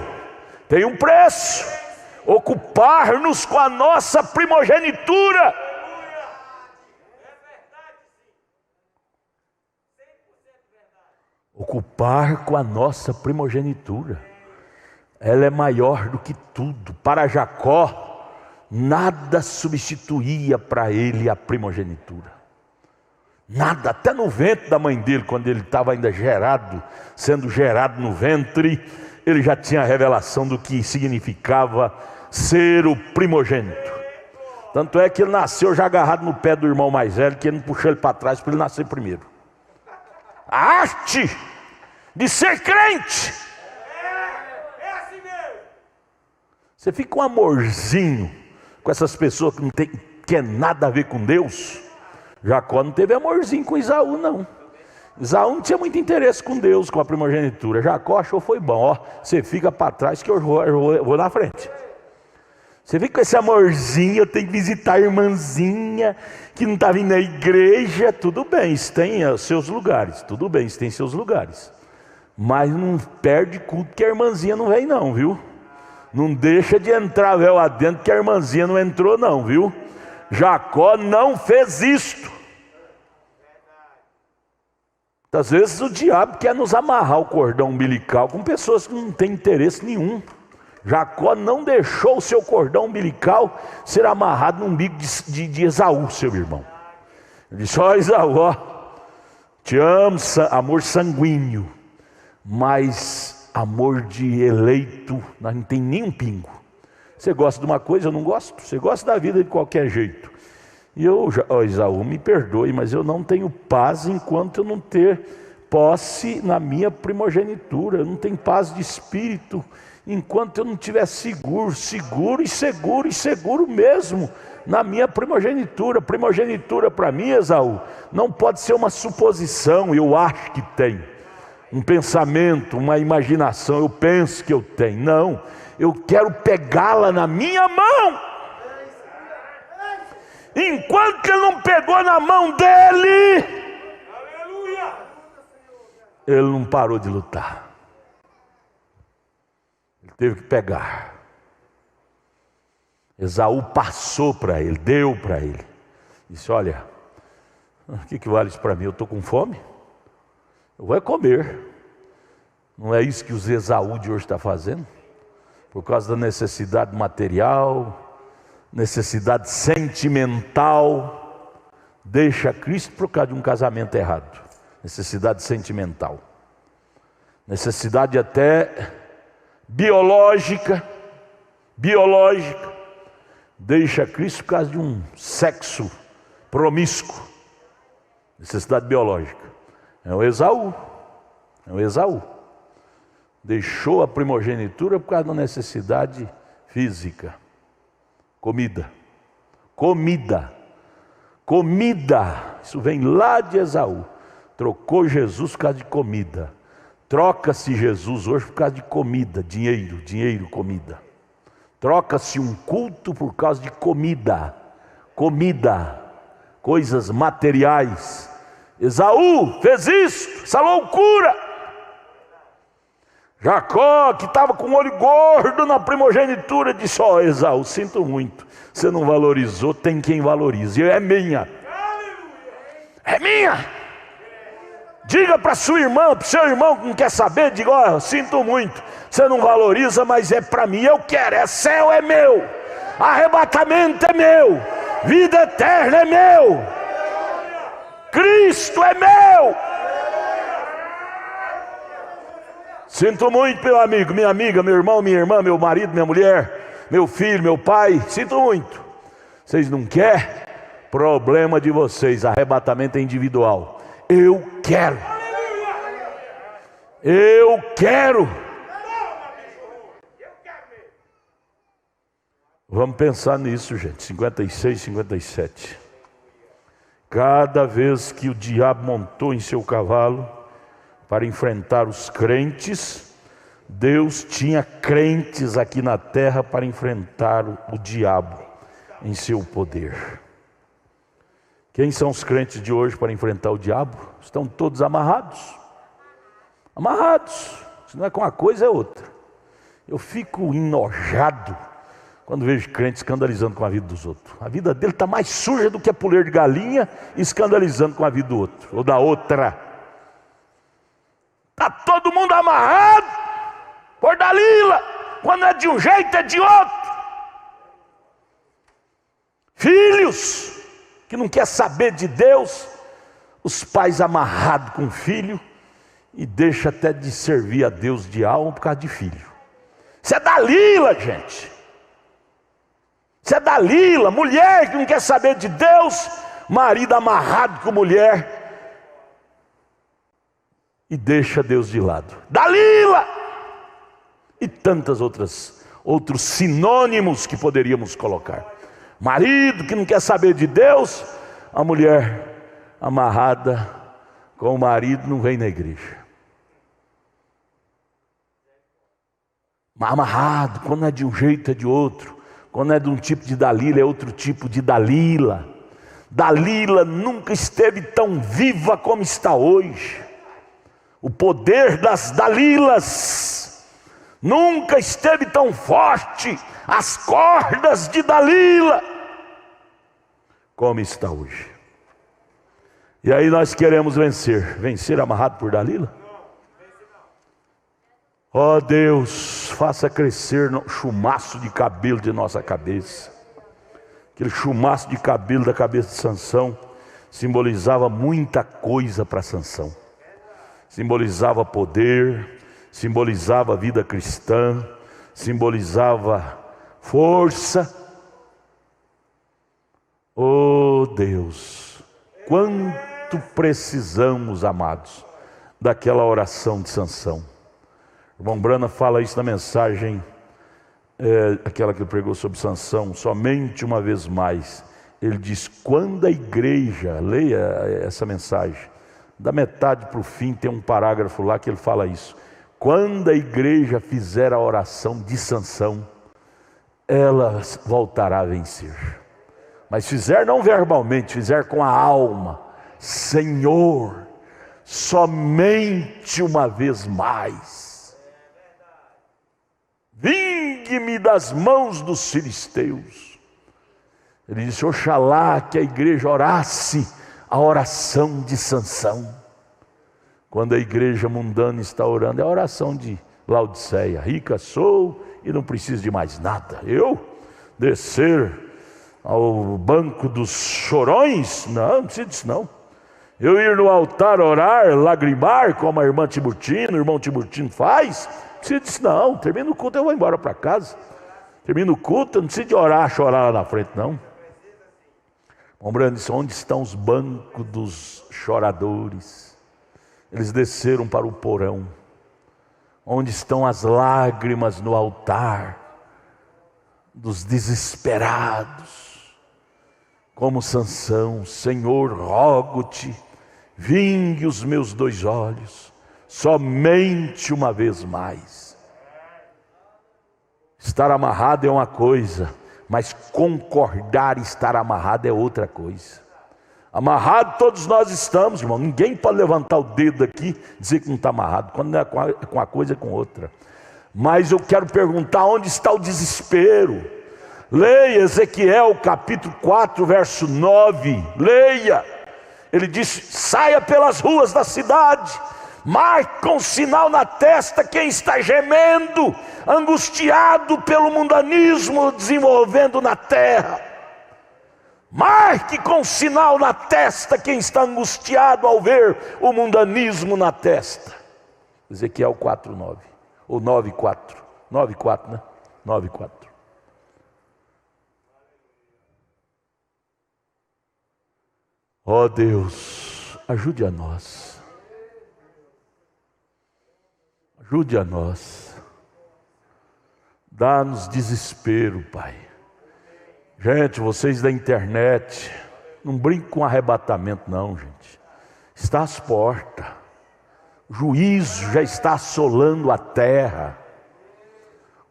[SPEAKER 1] tem um preço: ocupar-nos com a nossa primogenitura. Ocupar com a nossa primogenitura. Ela é maior do que tudo. Para Jacó, nada substituía para ele a primogenitura. Nada, até no ventre da mãe dele, quando ele estava ainda gerado, sendo gerado no ventre, ele já tinha a revelação do que significava ser o primogênito. Tanto é que ele nasceu já agarrado no pé do irmão mais velho, que ele não puxou ele para trás para ele nascer primeiro. A arte de ser crente. Você fica um amorzinho com essas pessoas que não quer nada a ver com Deus. Jacó não teve amorzinho com Esaú, não. Esaú não tinha muito interesse com Deus, com a primogenitura. Jacó achou foi bom. Ó, você fica para trás que eu vou na frente. Você fica com esse amorzinho, eu tenho que visitar a irmãzinha que não está vindo na igreja. Tudo bem, isso tem os seus lugares. Tudo bem, isso tem seus lugares. Mas não perde culto que a irmãzinha não vem não, viu? Não deixa de entrar véu adentro que a irmãzinha não entrou não, viu? Jacó não fez isto. Às vezes o diabo quer nos amarrar o cordão umbilical com pessoas que não têm interesse nenhum. Jacó não deixou o seu cordão umbilical ser amarrado no umbigo de Esaú, seu irmão. Ele disse: ó Esaú, ó, te amo, amor sanguíneo, mas amor de eleito não tem nem um pingo. Você gosta de uma coisa, eu não gosto. Você gosta da vida de qualquer jeito. E eu, ó Esaú, me perdoe, mas eu não tenho paz enquanto eu não ter posse na minha primogenitura. Eu não tenho paz de espírito enquanto eu não estiver seguro mesmo na minha primogenitura. Primogenitura para mim, Esaú, não pode ser uma suposição. Eu acho que tem um pensamento, uma imaginação, eu penso que eu tenho. Não, eu quero pegá-la na minha mão. Enquanto ele não pegou na mão dele, ele não parou de lutar. Ele teve que pegar. Esaú passou para ele, deu para ele. Disse: olha, o que vale isso para mim? Eu estou com fome, eu vou comer. Não é isso que os Esaú de hoje está fazendo? Por causa da necessidade material, necessidade sentimental, deixa Cristo por causa de um casamento errado. Necessidade sentimental, necessidade até biológica, deixa Cristo por causa de um sexo promíscuo. Necessidade biológica. É o Esaú. Deixou a primogenitura por causa da necessidade física. Comida. Isso vem lá de Esaú. Trocou Jesus por causa de comida. Troca-se Jesus hoje por causa de comida, dinheiro, comida. Troca-se um culto por causa de comida, coisas materiais. Esaú fez isso, essa loucura. Jacó, que estava com o olho gordo na primogenitura, disse: ó Esaú, sinto muito, você não valorizou, tem quem valorize, é minha. Diga para sua irmã, para o seu irmão que não quer saber, diga: ó, sinto muito, você não valoriza, mas é para mim, eu quero, céu é meu, arrebatamento é meu, vida eterna é meu, Cristo é meu. Sinto muito, meu amigo, minha amiga, meu irmão, minha irmã, meu marido, minha mulher, meu filho, meu pai, sinto muito. Vocês não querem? Problema de vocês, arrebatamento é individual. Eu quero. Vamos pensar nisso, gente. 56, 57. Cada vez que o diabo montou em seu cavalo para enfrentar os crentes, Deus tinha crentes aqui na terra para enfrentar o diabo em seu poder. Quem são os crentes de hoje para enfrentar o diabo? Estão todos amarrados. Se não é com uma coisa, é outra. Eu fico enojado quando vejo crente escandalizando com a vida dos outros. A vida dele está mais suja do que a puleira de galinha, escandalizando com a vida do outro, ou da outra. Está todo mundo amarrado por Dalila. Quando é de um jeito, é de outro. Filhos que não quer saber de Deus, os pais amarrados com o filho, e deixa até de servir a Deus de alma por causa de filho. Isso é Dalila, gente. Isso é Dalila. Mulher que não quer saber de Deus, marido amarrado com mulher, e deixa Deus de lado. Dalila! E tantas outros sinônimos que poderíamos colocar. Marido que não quer saber de Deus, a mulher amarrada com o marido não vem na igreja. Amarrado, quando é de um jeito é de outro. Quando é de um tipo de Dalila, é outro tipo de Dalila. Dalila nunca esteve tão viva como está hoje. O poder das Dalilas nunca esteve tão forte, as cordas de Dalila, como está hoje. E aí nós queremos vencer amarrado por Dalila? Ó Deus, faça crescer o chumaço de cabelo de nossa cabeça. Aquele chumaço de cabelo da cabeça de Sansão simbolizava muita coisa para Sansão. Simbolizava poder, simbolizava vida cristã, simbolizava força. Oh Deus, quanto precisamos, amados, daquela oração de Sansão. O irmão Brana fala isso na mensagem, aquela que ele pregou sobre Sansão, somente uma vez mais. Ele diz, quando a igreja, leia essa mensagem, da metade para o fim tem um parágrafo lá que ele fala isso. Quando a igreja fizer a oração de Sansão, ela voltará a vencer. Mas fizer não verbalmente, fizer com a alma. Senhor, somente uma vez mais. Vingue-me das mãos dos filisteus. Ele disse, oxalá que a igreja orasse a oração de Sansão. Quando a igreja mundana está orando, é a oração de Laodiceia. Rica sou e não preciso de mais nada. Eu descer ao banco dos chorões? Não preciso disso não. Eu ir no altar orar, lagrimar, como a irmã Tiburtino, o irmão Tiburtino faz? Não preciso disso não. Termina o culto, eu vou embora para casa. Termina o culto, eu não preciso de orar, chorar lá na frente não. Lembrando isso, onde estão os bancos dos choradores? Eles desceram para o porão. Onde estão as lágrimas no altar dos desesperados? Como Sansão, Senhor, rogo-te, vingue os meus 2 olhos, somente uma vez mais. Estar amarrado é uma coisa, mas concordar e estar amarrado é outra coisa. Amarrado todos nós estamos, irmão. Ninguém pode levantar o dedo aqui e dizer que não está amarrado. Quando não é com uma coisa, é com outra. Mas eu quero perguntar, onde está o desespero? Leia Ezequiel capítulo 4, verso 9. Leia. Ele diz, saia pelas ruas da cidade, marque com sinal na testa quem está gemendo, angustiado pelo mundanismo desenvolvendo na terra. Marque com sinal na testa quem está angustiado ao ver o mundanismo na testa. Ezequiel 4:9 ou 9:4, 9:4, né? 9:4. Ó Deus, ajude a nós. Ajude a nós. Dá-nos desespero, Pai. Gente, vocês da internet, não brinquem com arrebatamento não, gente. Está às portas. O juízo já está assolando a terra.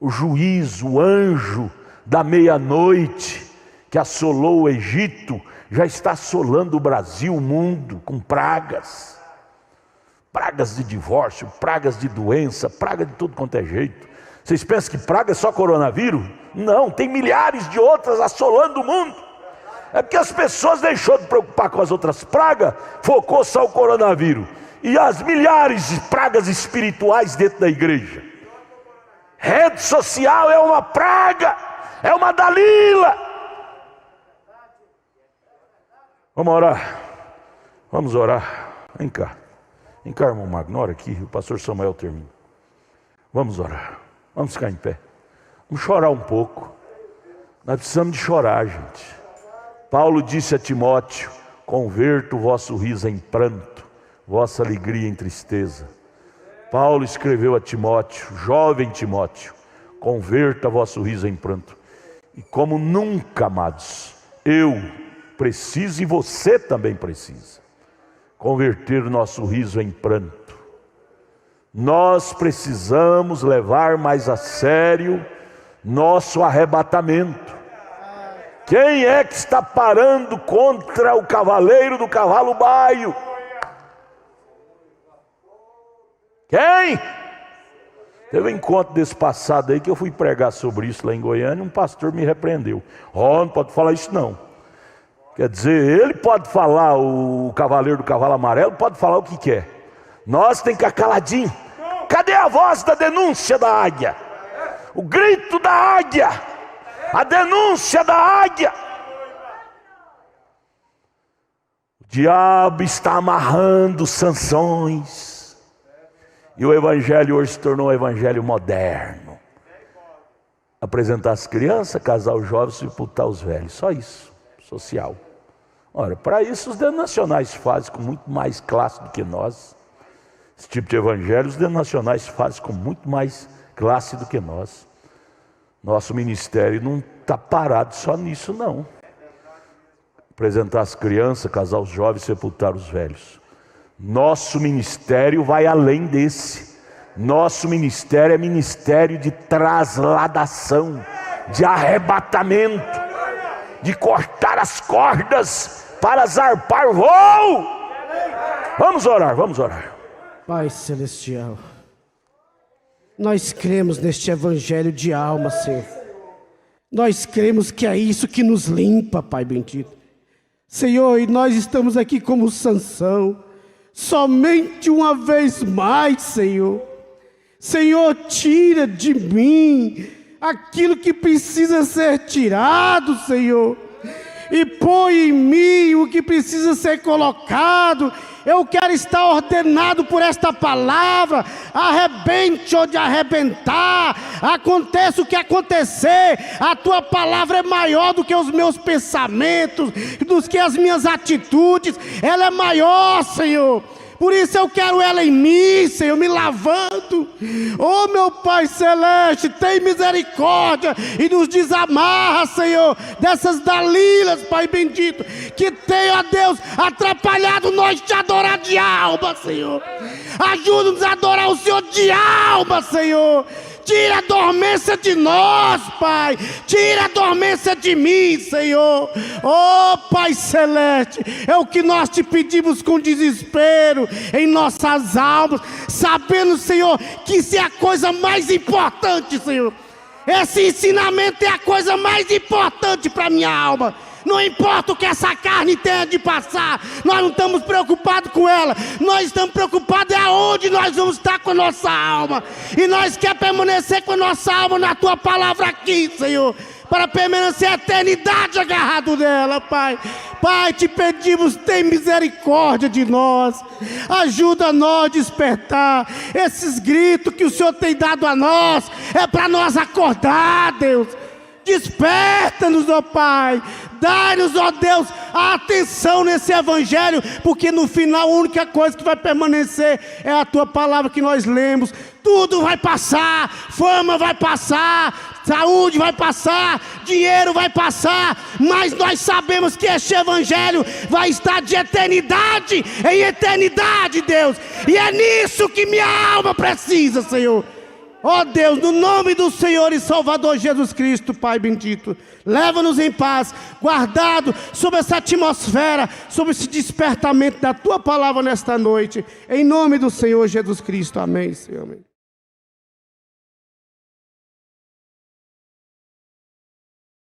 [SPEAKER 1] O juízo, o anjo da meia-noite que assolou o Egito, já está assolando o Brasil, o mundo, com pragas. Pragas de divórcio, pragas de doença, praga de tudo quanto é jeito. Vocês pensam que praga é só coronavírus? Não, tem milhares de outras assolando o mundo. É porque as pessoas deixou de preocupar com as outras pragas, focou só o coronavírus. E as milhares de pragas espirituais dentro da igreja. Rede social é uma praga, é uma Dalila. Vamos orar. Vamos orar. Vem cá. Vem cá, irmão Magno, ora aqui, o pastor Samuel termina. Vamos orar. Vamos ficar em pé. Vamos chorar um pouco. Nós precisamos de chorar, gente. Paulo disse a Timóteo, converta o vosso riso em pranto, vossa alegria em tristeza. Paulo escreveu a Timóteo, jovem Timóteo, converta vosso riso em pranto. E como nunca, amados, eu preciso e você também precisa converter o nosso riso em pranto. Nós precisamos levar mais a sério nosso arrebatamento. Quem é que está parando contra o cavaleiro do cavalo baio? Quem? Teve um encontro desse passado aí que eu fui pregar sobre isso lá em Goiânia, um pastor me repreendeu. Não pode falar isso não. Quer dizer, ele pode falar, o cavaleiro do cavalo amarelo pode falar o que quer. Nós tem que ficar caladinho. Cadê a voz da denúncia da águia? O grito da águia, a denúncia da águia. O diabo está amarrando sanções, e o evangelho hoje se tornou um evangelho moderno. Apresentar as crianças, casar os jovens, sepultar os velhos, só isso, social. Ora, para isso os denominacionais fazem com muito mais classe do que nós. Esse tipo de evangelho os denominacionais fazem com muito mais classe do que nós. Nosso ministério não está parado só nisso, não. Apresentar as crianças, casar os jovens, sepultar os velhos. Nosso ministério vai além desse. Nosso ministério é ministério de trasladação, de arrebatamento, de cortar as cordas para zarpar voo. Vamos orar, vamos orar.
[SPEAKER 2] Pai Celestial, nós cremos neste evangelho de alma, Senhor. Nós cremos que é isso que nos limpa, Pai bendito. Senhor, e nós estamos aqui como Sansão, somente uma vez mais, Senhor. Senhor, tira de mim aquilo que precisa ser tirado, Senhor, e põe em mim o que precisa ser colocado. Eu quero estar ordenado por esta palavra. Arrebente ou de arrebentar, aconteça o que acontecer, a tua palavra é maior do que os meus pensamentos, do que as minhas atitudes. Ela é maior, Senhor. Por isso eu quero ela em mim, Senhor, me lavando. Oh, meu Pai Celeste, tem misericórdia e nos desamarra, Senhor, dessas dalilas, Pai bendito, que tem, ó Deus, atrapalhado nós te adorar de alma, Senhor. Ajuda-nos a adorar o Senhor de alma, Senhor. Tira a dormência de nós, Pai. Tira a dormência de mim, Senhor. Oh, Pai Celeste, é o que nós te pedimos com desespero em nossas almas, sabendo, Senhor, que isso é a coisa mais importante, Senhor. Esse ensinamento é a coisa mais importante para a minha alma. Não importa o que essa carne tenha de passar, nós não estamos preocupados com ela. Nós estamos preocupados é aonde nós vamos estar com a nossa alma. E nós queremos permanecer com a nossa alma na tua palavra aqui, Senhor, para permanecer a eternidade agarrado nela, Pai. Pai, te pedimos, tem misericórdia de nós. Ajuda nós a despertar. Esses gritos que o Senhor tem dado a nós é para nós acordar, Deus. Desperta-nos, ó Pai. Dá-nos, ó Deus, a atenção nesse evangelho, porque no final a única coisa que vai permanecer é a tua palavra que nós lemos. Tudo vai passar, fama vai passar, saúde vai passar, dinheiro vai passar, mas nós sabemos que este evangelho vai estar de eternidade em eternidade, Deus. E é nisso que minha alma precisa, Senhor. Ó Deus, no nome do Senhor e Salvador Jesus Cristo, Pai bendito, leva-nos em paz, guardado sobre essa atmosfera, sobre esse despertamento da Tua palavra nesta noite, em nome do Senhor Jesus Cristo, amém, Senhor, amém.